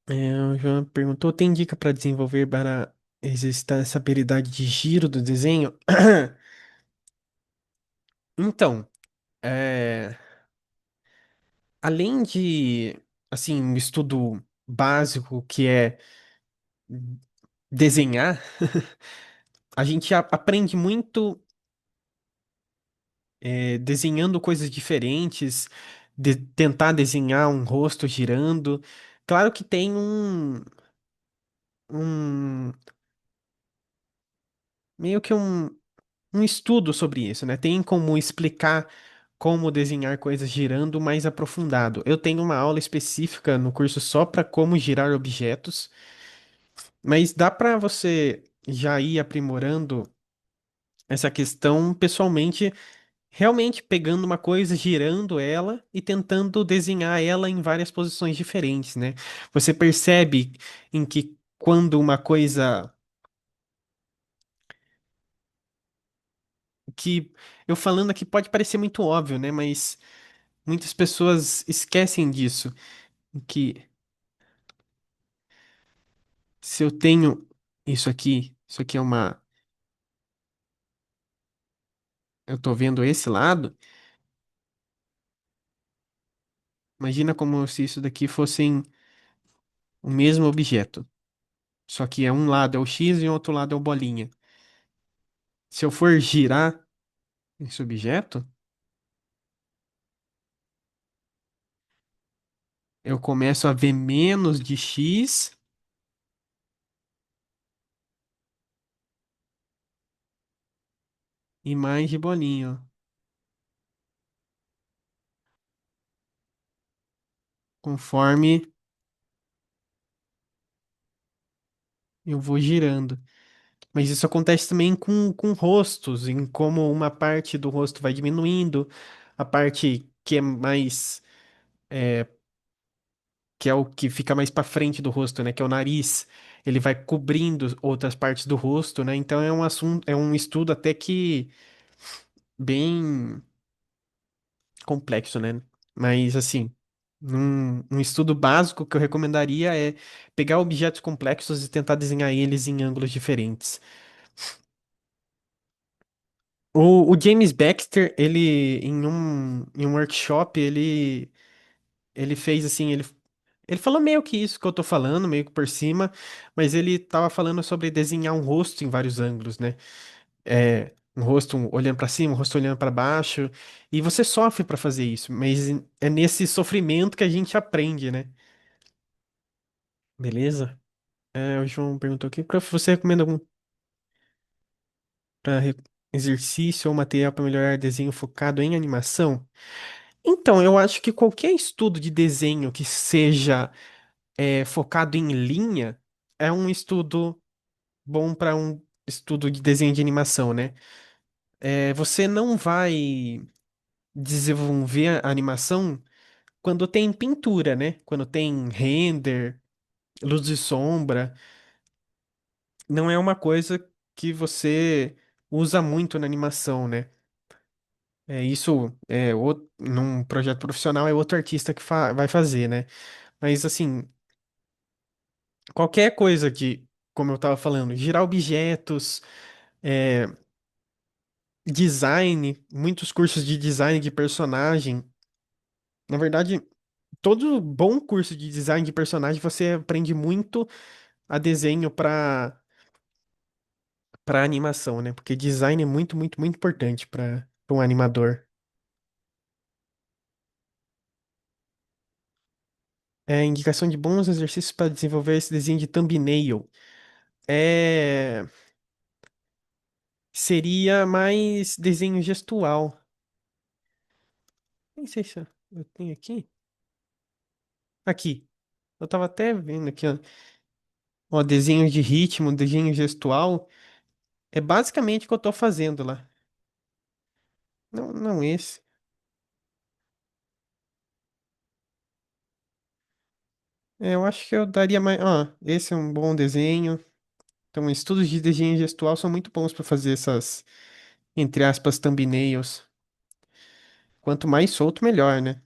O João perguntou, tem dica para desenvolver para exercitar essa habilidade de giro do desenho? Então, é, além de, assim, um estudo básico que é desenhar, a gente aprende muito desenhando coisas diferentes, tentar desenhar um rosto girando. Claro que tem um meio que um estudo sobre isso, né? Tem como explicar como desenhar coisas girando mais aprofundado. Eu tenho uma aula específica no curso só para como girar objetos, mas dá para você já ir aprimorando essa questão pessoalmente, realmente pegando uma coisa, girando ela e tentando desenhar ela em várias posições diferentes, né? Você percebe em que quando uma coisa que eu falando aqui pode parecer muito óbvio, né? Mas muitas pessoas esquecem disso, que se eu tenho isso aqui é uma, eu tô vendo esse lado, imagina como se isso daqui fossem o mesmo objeto, só que um lado é o X e o outro lado é o bolinha. Se eu for girar esse objeto, eu começo a ver menos de X e mais de bolinha, ó, conforme eu vou girando. Mas isso acontece também com rostos, em como uma parte do rosto vai diminuindo, a parte que é mais, que é o que fica mais para frente do rosto, né, que é o nariz, ele vai cobrindo outras partes do rosto, né? Então é um assunto, é um estudo até que bem complexo, né? Mas assim, um estudo básico que eu recomendaria é pegar objetos complexos e tentar desenhar eles em ângulos diferentes. O James Baxter, ele, em um workshop, ele fez assim, ele falou meio que isso que eu tô falando, meio que por cima, mas ele tava falando sobre desenhar um rosto em vários ângulos, né? Um rosto olhando pra cima, um rosto olhando pra baixo, e você sofre pra fazer isso, mas é nesse sofrimento que a gente aprende, né? Beleza? O João perguntou aqui, prof, você recomenda algum pra exercício ou material para melhorar desenho focado em animação? Então, eu acho que qualquer estudo de desenho que seja focado em linha é um estudo bom para um estudo de desenho de animação, né? Você não vai desenvolver a animação quando tem pintura, né? Quando tem render, luz e sombra. Não é uma coisa que você usa muito na animação, né? Isso num projeto profissional é outro artista que vai fazer, né? Mas assim, qualquer coisa de, como eu estava falando, girar objetos, é, design, muitos cursos de design de personagem. Na verdade, todo bom curso de design de personagem você aprende muito a desenho para animação, né? Porque design é muito, muito, muito importante para um animador. Indicação de bons exercícios para desenvolver esse desenho de thumbnail. É, seria mais desenho gestual. Nem sei se eu tenho aqui. Aqui. Eu tava até vendo aqui, ó. Ó, desenho de ritmo, desenho gestual. É basicamente o que eu tô fazendo lá. Não, não esse. É, eu acho que eu daria mais. Ó, esse é um bom desenho. Então, estudos de desenho gestual são muito bons para fazer essas, entre aspas, thumbnails. Quanto mais solto, melhor, né?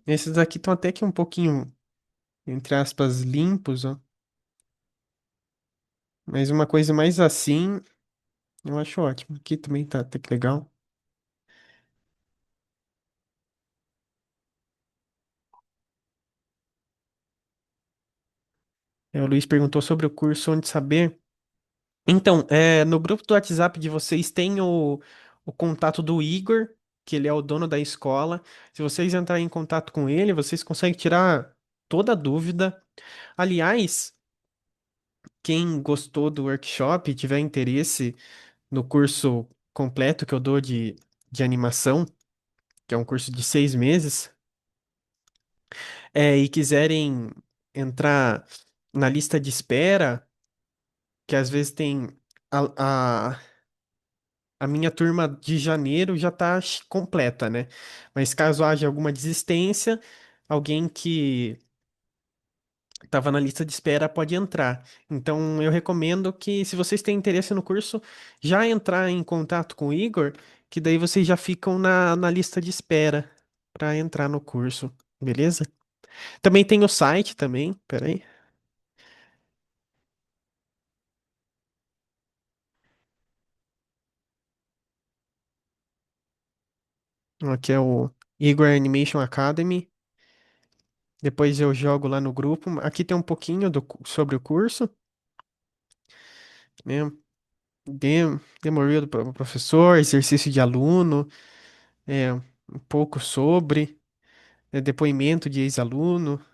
Esses aqui estão até que um pouquinho, entre aspas, limpos, ó. Mas uma coisa mais assim, eu acho ótimo. Aqui também tá até que legal. É, o Luiz perguntou sobre o curso Onde Saber. Então, no grupo do WhatsApp de vocês tem o contato do Igor, que ele é o dono da escola. Se vocês entrarem em contato com ele, vocês conseguem tirar toda a dúvida. Aliás, quem gostou do workshop e tiver interesse no curso completo que eu dou de animação, que é um curso de 6 meses, e quiserem entrar na lista de espera, que às vezes tem a, a minha turma de janeiro já está completa, né? Mas caso haja alguma desistência, alguém que estava na lista de espera pode entrar. Então eu recomendo que, se vocês têm interesse no curso, já entrar em contato com o Igor, que daí vocês já ficam na lista de espera para entrar no curso, beleza? Também tem o site também, peraí. Aqui é o Igor Animation Academy. Depois eu jogo lá no grupo. Aqui tem um pouquinho sobre o curso, né? Demoria do professor, exercício de aluno, um pouco sobre, depoimento de ex-aluno,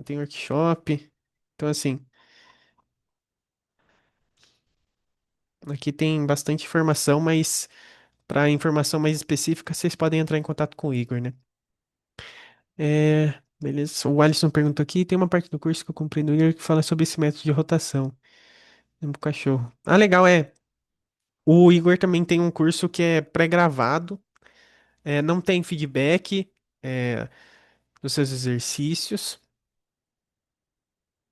tem workshop. Então, assim, aqui tem bastante informação, mas para informação mais específica, vocês podem entrar em contato com o Igor, né? Beleza. O Alisson perguntou aqui, tem uma parte do curso que eu comprei do Igor que fala sobre esse método de rotação. No cachorro. Ah, legal, é. O Igor também tem um curso que é pré-gravado, não tem feedback, é, dos seus exercícios.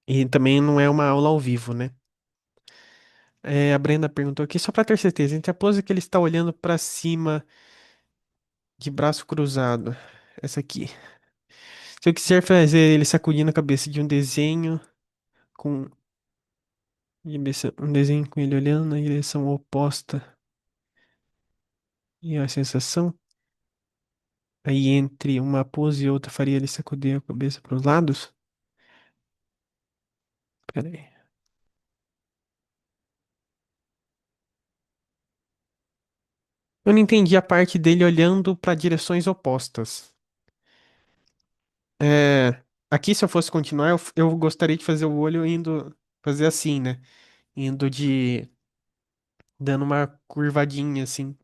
E também não é uma aula ao vivo, né? A Brenda perguntou aqui, só para ter certeza, entre a pose que ele está olhando para cima de braço cruzado, essa aqui. Se eu quiser fazer ele sacudindo a cabeça de um desenho com um desenho com ele olhando na direção oposta e a sensação, aí entre uma pose e outra faria ele sacudir a cabeça para os lados? Pera aí. Eu não entendi a parte dele olhando para direções opostas. Aqui, se eu fosse continuar, eu gostaria de fazer o olho indo, fazer assim, né? Indo dando uma curvadinha, assim,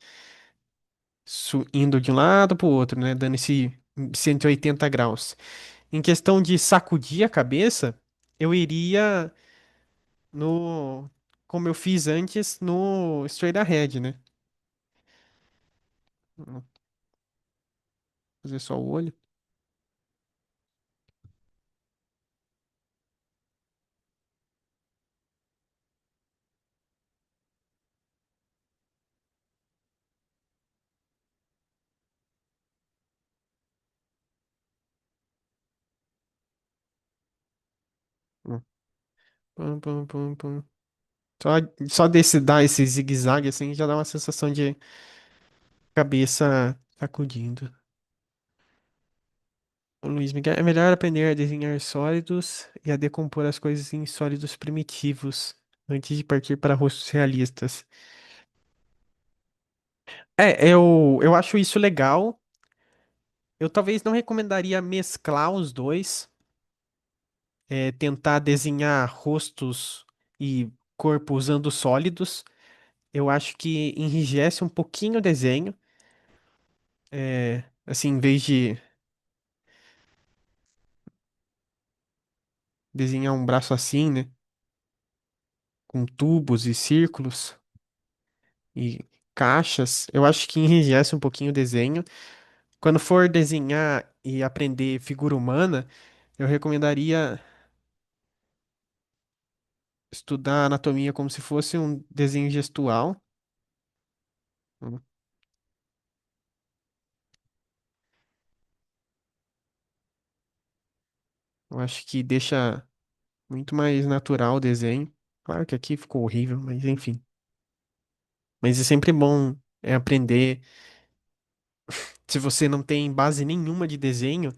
indo de um lado pro outro, né? Dando esse 180 graus. Em questão de sacudir a cabeça, eu iria no, como eu fiz antes, no straight ahead, né? Vou fazer só o olho. Hum. Pum, pum, pum, pum. Só, só desse dar esse zigue-zague assim já dá uma sensação de cabeça sacudindo. O Luiz Miguel, é melhor aprender a desenhar sólidos e a decompor as coisas em sólidos primitivos antes de partir para rostos realistas. Eu acho isso legal. Eu talvez não recomendaria mesclar os dois, tentar desenhar rostos e corpo usando sólidos. Eu acho que enrijece um pouquinho o desenho. Assim, em vez de desenhar um braço assim, né? Com tubos e círculos e caixas, eu acho que enrijece um pouquinho o desenho. Quando for desenhar e aprender figura humana, eu recomendaria estudar anatomia como se fosse um desenho gestual. Hum, Eu acho que deixa muito mais natural o desenho. Claro que aqui ficou horrível, mas enfim. Mas é sempre bom aprender. Se você não tem base nenhuma de desenho,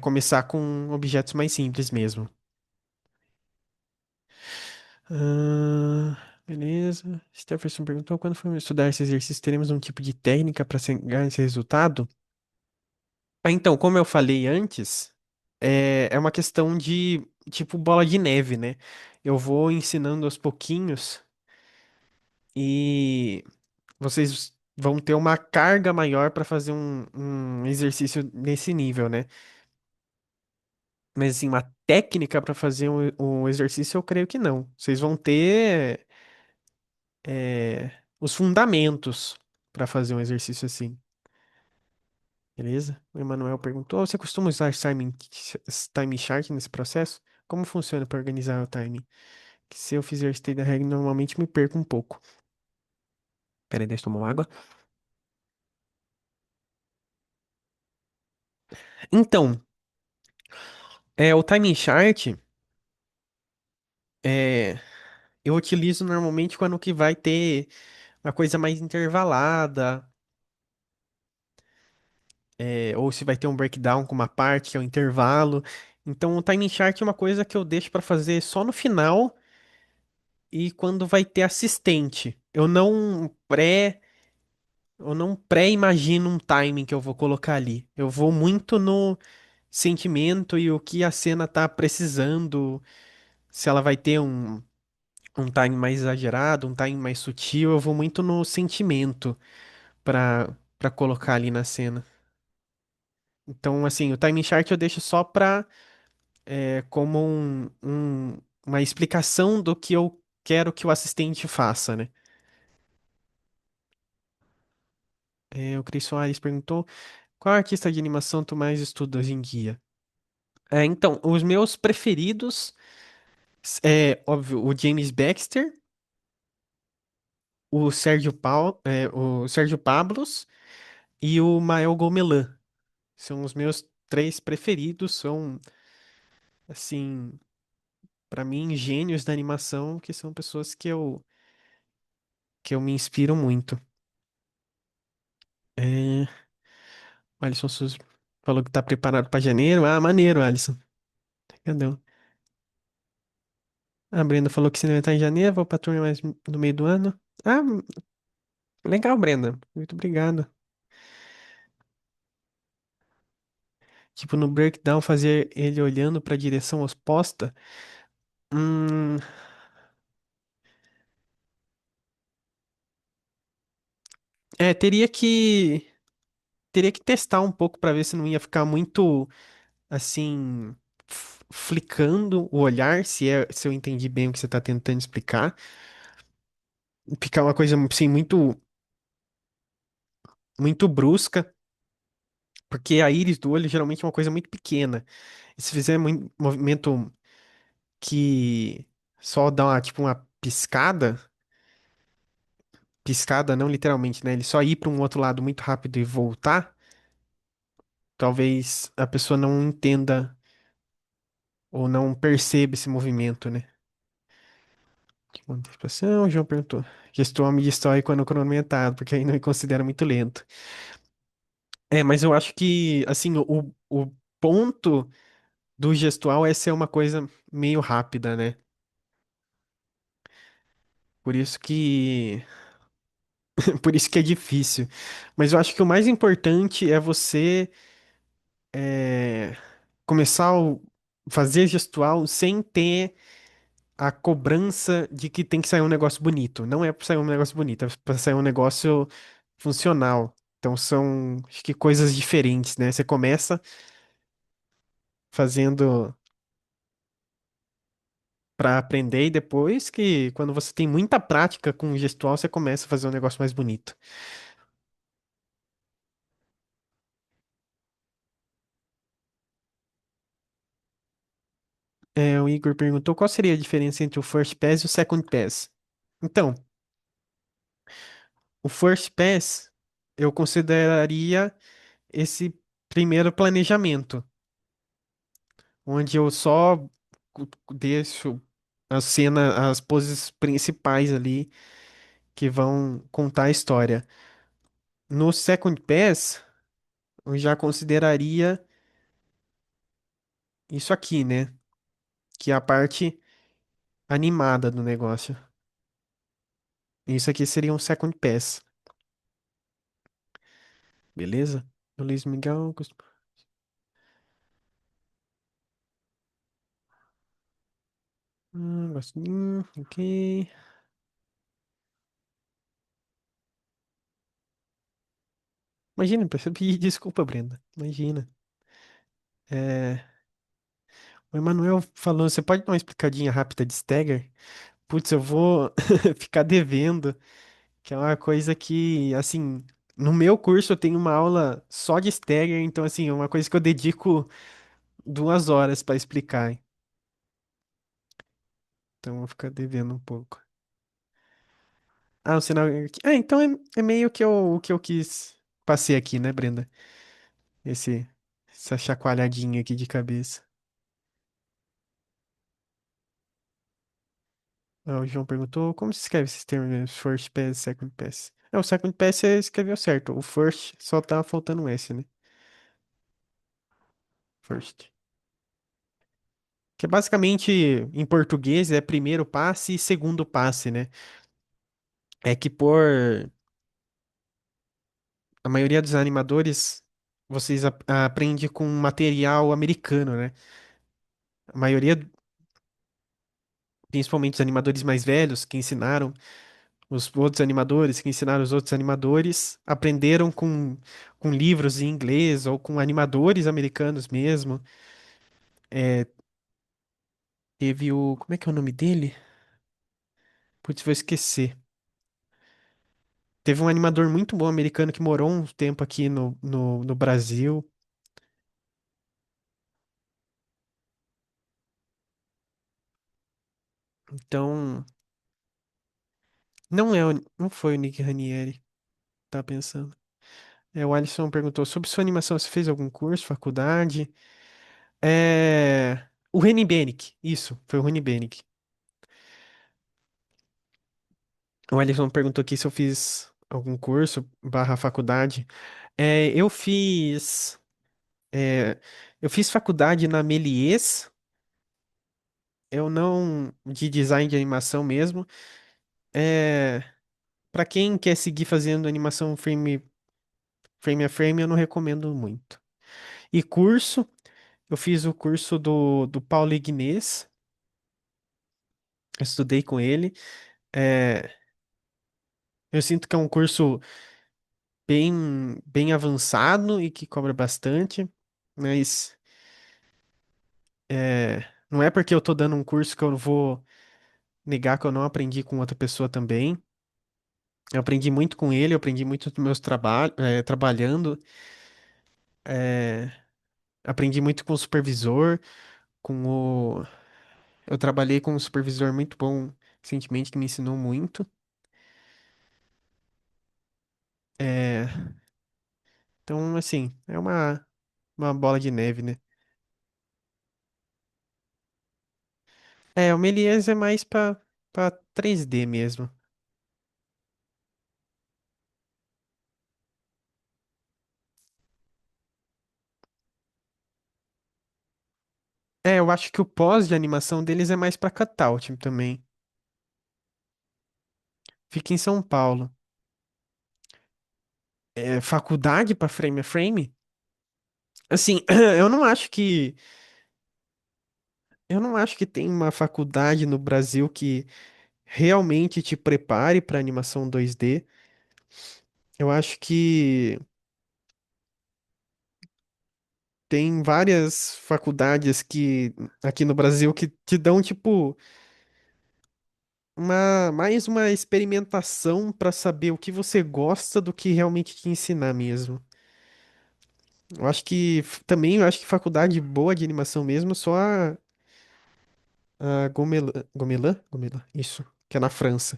começar com objetos mais simples mesmo. Beleza. Stephenson perguntou: quando formos estudar esse exercício, teremos um tipo de técnica para chegar nesse resultado? Então, como eu falei antes, é uma questão de tipo bola de neve, né? Eu vou ensinando aos pouquinhos e vocês vão ter uma carga maior para fazer um exercício nesse nível, né? Mas assim, uma técnica para fazer um exercício, eu creio que não. Vocês vão ter os fundamentos para fazer um exercício assim, beleza? O Emanuel perguntou: você costuma usar time chart nesse processo? Como funciona para organizar o time? Que se eu fizer stay da regra, normalmente me perco um pouco. Pera aí, deixa eu tomar uma água. Então, o timing chart, é, eu utilizo normalmente quando que vai ter uma coisa mais intervalada, ou se vai ter um breakdown com uma parte que é o intervalo. Então, o timing chart é uma coisa que eu deixo para fazer só no final e quando vai ter assistente. Eu não pré-imagino um timing que eu vou colocar ali. Eu vou muito no sentimento e o que a cena tá precisando. Se ela vai ter um time mais exagerado, um time mais sutil, eu vou muito no sentimento para colocar ali na cena. Então, assim, o timing chart eu deixo só como uma explicação do que eu quero que o assistente faça, né? O Cris Soares perguntou: qual artista de animação tu mais estuda hoje em dia? Então, os meus preferidos óbvio, o James Baxter, o Sérgio Pablos e o Mael Gomelan. São os meus três preferidos, são, assim, pra mim, gênios da animação, que são pessoas que eu me inspiro muito. É, o Alisson Souza falou que tá preparado pra janeiro. Ah, maneiro, Alisson. Cadê? A Brenda falou que você vai estar em janeiro, vou pra turma mais no meio do ano. Ah, legal, Brenda. Muito obrigado. Tipo, no breakdown, fazer ele olhando pra direção oposta. Hum, teria que testar um pouco pra ver se não ia ficar muito assim flicando o olhar, se eu entendi bem o que você tá tentando explicar. Ficar uma coisa assim muito muito brusca, porque a íris do olho geralmente é uma coisa muito pequena. E se fizer muito movimento que só dá tipo uma piscada não literalmente, né? Ele só ir para um outro lado muito rápido e voltar, talvez a pessoa não entenda ou não perceba esse movimento, né? Que antecipação, o João perguntou. Gestor me destrói quando cronometrado, porque aí não me considera muito lento. Mas eu acho que, assim, o ponto do gestual é ser uma coisa meio rápida, né? Por isso que, por isso que é difícil. Mas eu acho que o mais importante é você é, começar a fazer gestual sem ter a cobrança de que tem que sair um negócio bonito. Não é pra sair um negócio bonito, é pra sair um negócio funcional. Então são, acho que coisas diferentes, né? Você começa fazendo para aprender e depois que quando você tem muita prática com gestual, você começa a fazer um negócio mais bonito. O Igor perguntou qual seria a diferença entre o First Pass e o Second Pass. Então, o First Pass eu consideraria esse primeiro planejamento, onde eu só deixo a cena, as poses principais ali que vão contar a história. No Second Pass, eu já consideraria isso aqui, né? Que é a parte animada do negócio. Isso aqui seria um Second Pass, beleza? O Luiz Miguel. Ok. Imagina, percebi. Desculpa, Brenda. Imagina. É, o Emanuel falou, você pode dar uma explicadinha rápida de Stagger? Putz, eu vou ficar devendo, que é uma coisa que, assim, no meu curso eu tenho uma aula só de Stagger, então, assim, é uma coisa que eu dedico 2 horas para explicar. Então, eu vou ficar devendo um pouco. Ah, o sinal. Então é meio que o que eu quis. Passei aqui, né, Brenda? Esse, essa chacoalhadinha aqui de cabeça. Ah, o João perguntou como se escreve esses termos, first pass, second pass. O second pass você escreveu certo. O first só tá faltando um S, né? First. Que é basicamente, em português, é primeiro passe e segundo passe, né? É que por a maioria dos animadores, vocês aprende com material americano, né? A maioria, principalmente os animadores mais velhos, que ensinaram os outros animadores, que ensinaram os outros animadores, aprenderam com livros em inglês ou com animadores americanos mesmo. É, teve o. Como é que é o nome dele? Putz, vou esquecer. Teve um animador muito bom americano que morou um tempo aqui no Brasil. Então, não foi o Nick Ranieri, tá pensando. O Alisson perguntou sobre sua animação, você fez algum curso, faculdade? O Reni Benick, isso, foi o Reni Benick. O Alisson perguntou aqui se eu fiz algum curso barra faculdade. É, eu fiz, é, eu fiz faculdade na Melies, eu não de design de animação mesmo. É, para quem quer seguir fazendo animação frame a frame, eu não recomendo muito. E curso, eu fiz o curso do Paulo Ignez, eu estudei com ele. É, eu sinto que é um curso bem avançado e que cobra bastante, mas não é porque eu tô dando um curso que eu vou negar que eu não aprendi com outra pessoa também. Eu aprendi muito com ele, eu aprendi muito dos meus trabalhos, trabalhando, é, aprendi muito com o supervisor, com o... Eu trabalhei com um supervisor muito bom recentemente que me ensinou muito. É, então, assim, é uma bola de neve, né? O Melies é mais pra 3D mesmo. Eu acho que o pós de animação deles é mais pra cutout também. Fica em São Paulo. Faculdade pra frame a frame? Assim, eu não acho que tem uma faculdade no Brasil que realmente te prepare para animação 2D. Eu acho que Tem várias faculdades que aqui no Brasil que te dão tipo mais uma experimentação para saber o que você gosta do que realmente te ensinar mesmo. Eu acho que também eu acho que faculdade boa de animação mesmo, só a Gomelin, isso, que é na França.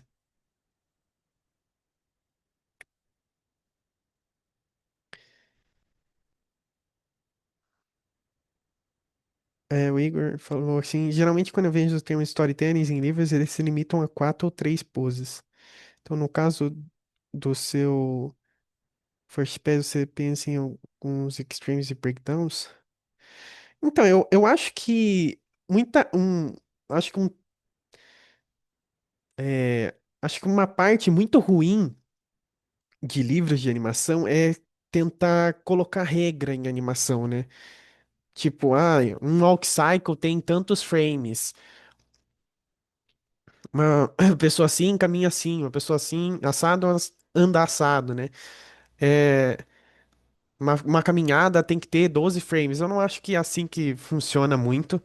É, o Igor falou assim, geralmente quando eu vejo os termos storytellings em livros, eles se limitam a quatro ou três poses. Então, no caso do seu First Pass, você pensa em alguns extremes e breakdowns? Então, eu acho que muita, um, acho que um, acho que uma parte muito ruim de livros de animação é tentar colocar regra em animação, né? Tipo, um walk cycle tem tantos frames. Uma pessoa assim caminha assim, uma pessoa assim, assado anda assado, né? É, uma caminhada tem que ter 12 frames. Eu não acho que é assim que funciona muito.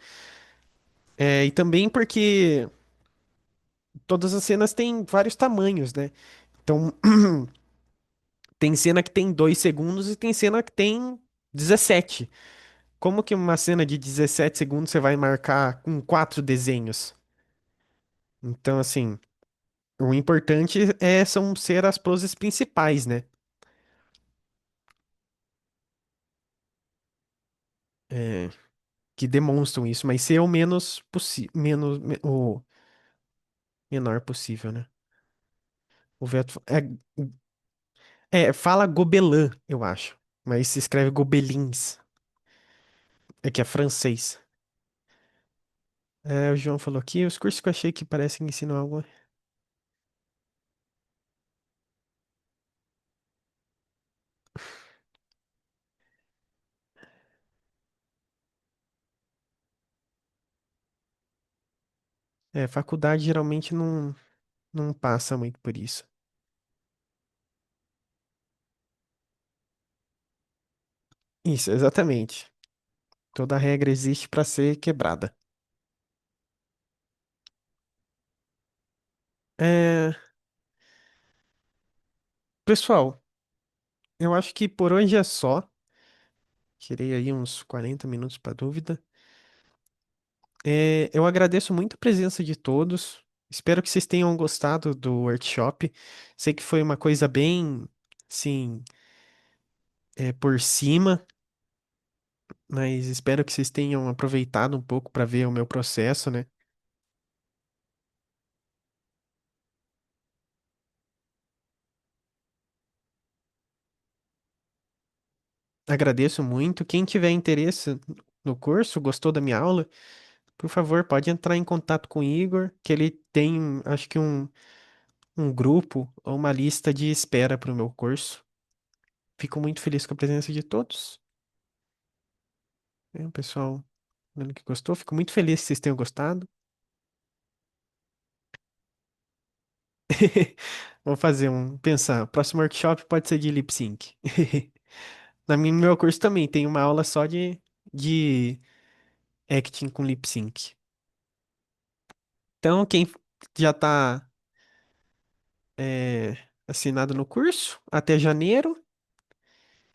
É, e também porque todas as cenas têm vários tamanhos, né? Então, tem cena que tem 2 segundos e tem cena que tem 17. Como que uma cena de 17 segundos você vai marcar com quatro desenhos? Então, assim, o importante são ser as poses principais, né? É, que demonstram isso, mas ser o menos possível, o menor possível, né? O veto fala Gobelin, eu acho, mas se escreve Gobelins, é que é francês. É, o João falou aqui, os cursos que eu achei que parecem que ensinam algo. É, faculdade geralmente não passa muito por isso. Isso, exatamente. Toda regra existe para ser quebrada. É, pessoal, eu acho que por hoje é só. Tirei aí uns 40 minutos para dúvida. É, eu agradeço muito a presença de todos. Espero que vocês tenham gostado do workshop. Sei que foi uma coisa bem, sim, por cima, mas espero que vocês tenham aproveitado um pouco para ver o meu processo, né? Agradeço muito. Quem tiver interesse no curso, gostou da minha aula, por favor, pode entrar em contato com o Igor, que ele tem, acho que um grupo ou uma lista de espera para o meu curso. Fico muito feliz com a presença de todos. O pessoal falando que gostou, fico muito feliz que vocês tenham gostado. Vou fazer pensar, o próximo workshop pode ser de lip sync. No meu curso também tem uma aula só de acting com lip sync. Então, quem já está assinado no curso, até janeiro.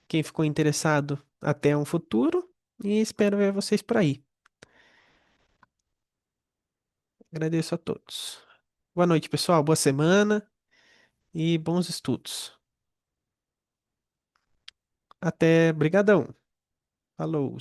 Quem ficou interessado, até um futuro. E espero ver vocês por aí. Agradeço a todos. Boa noite, pessoal. Boa semana e bons estudos. Até, brigadão. Falou.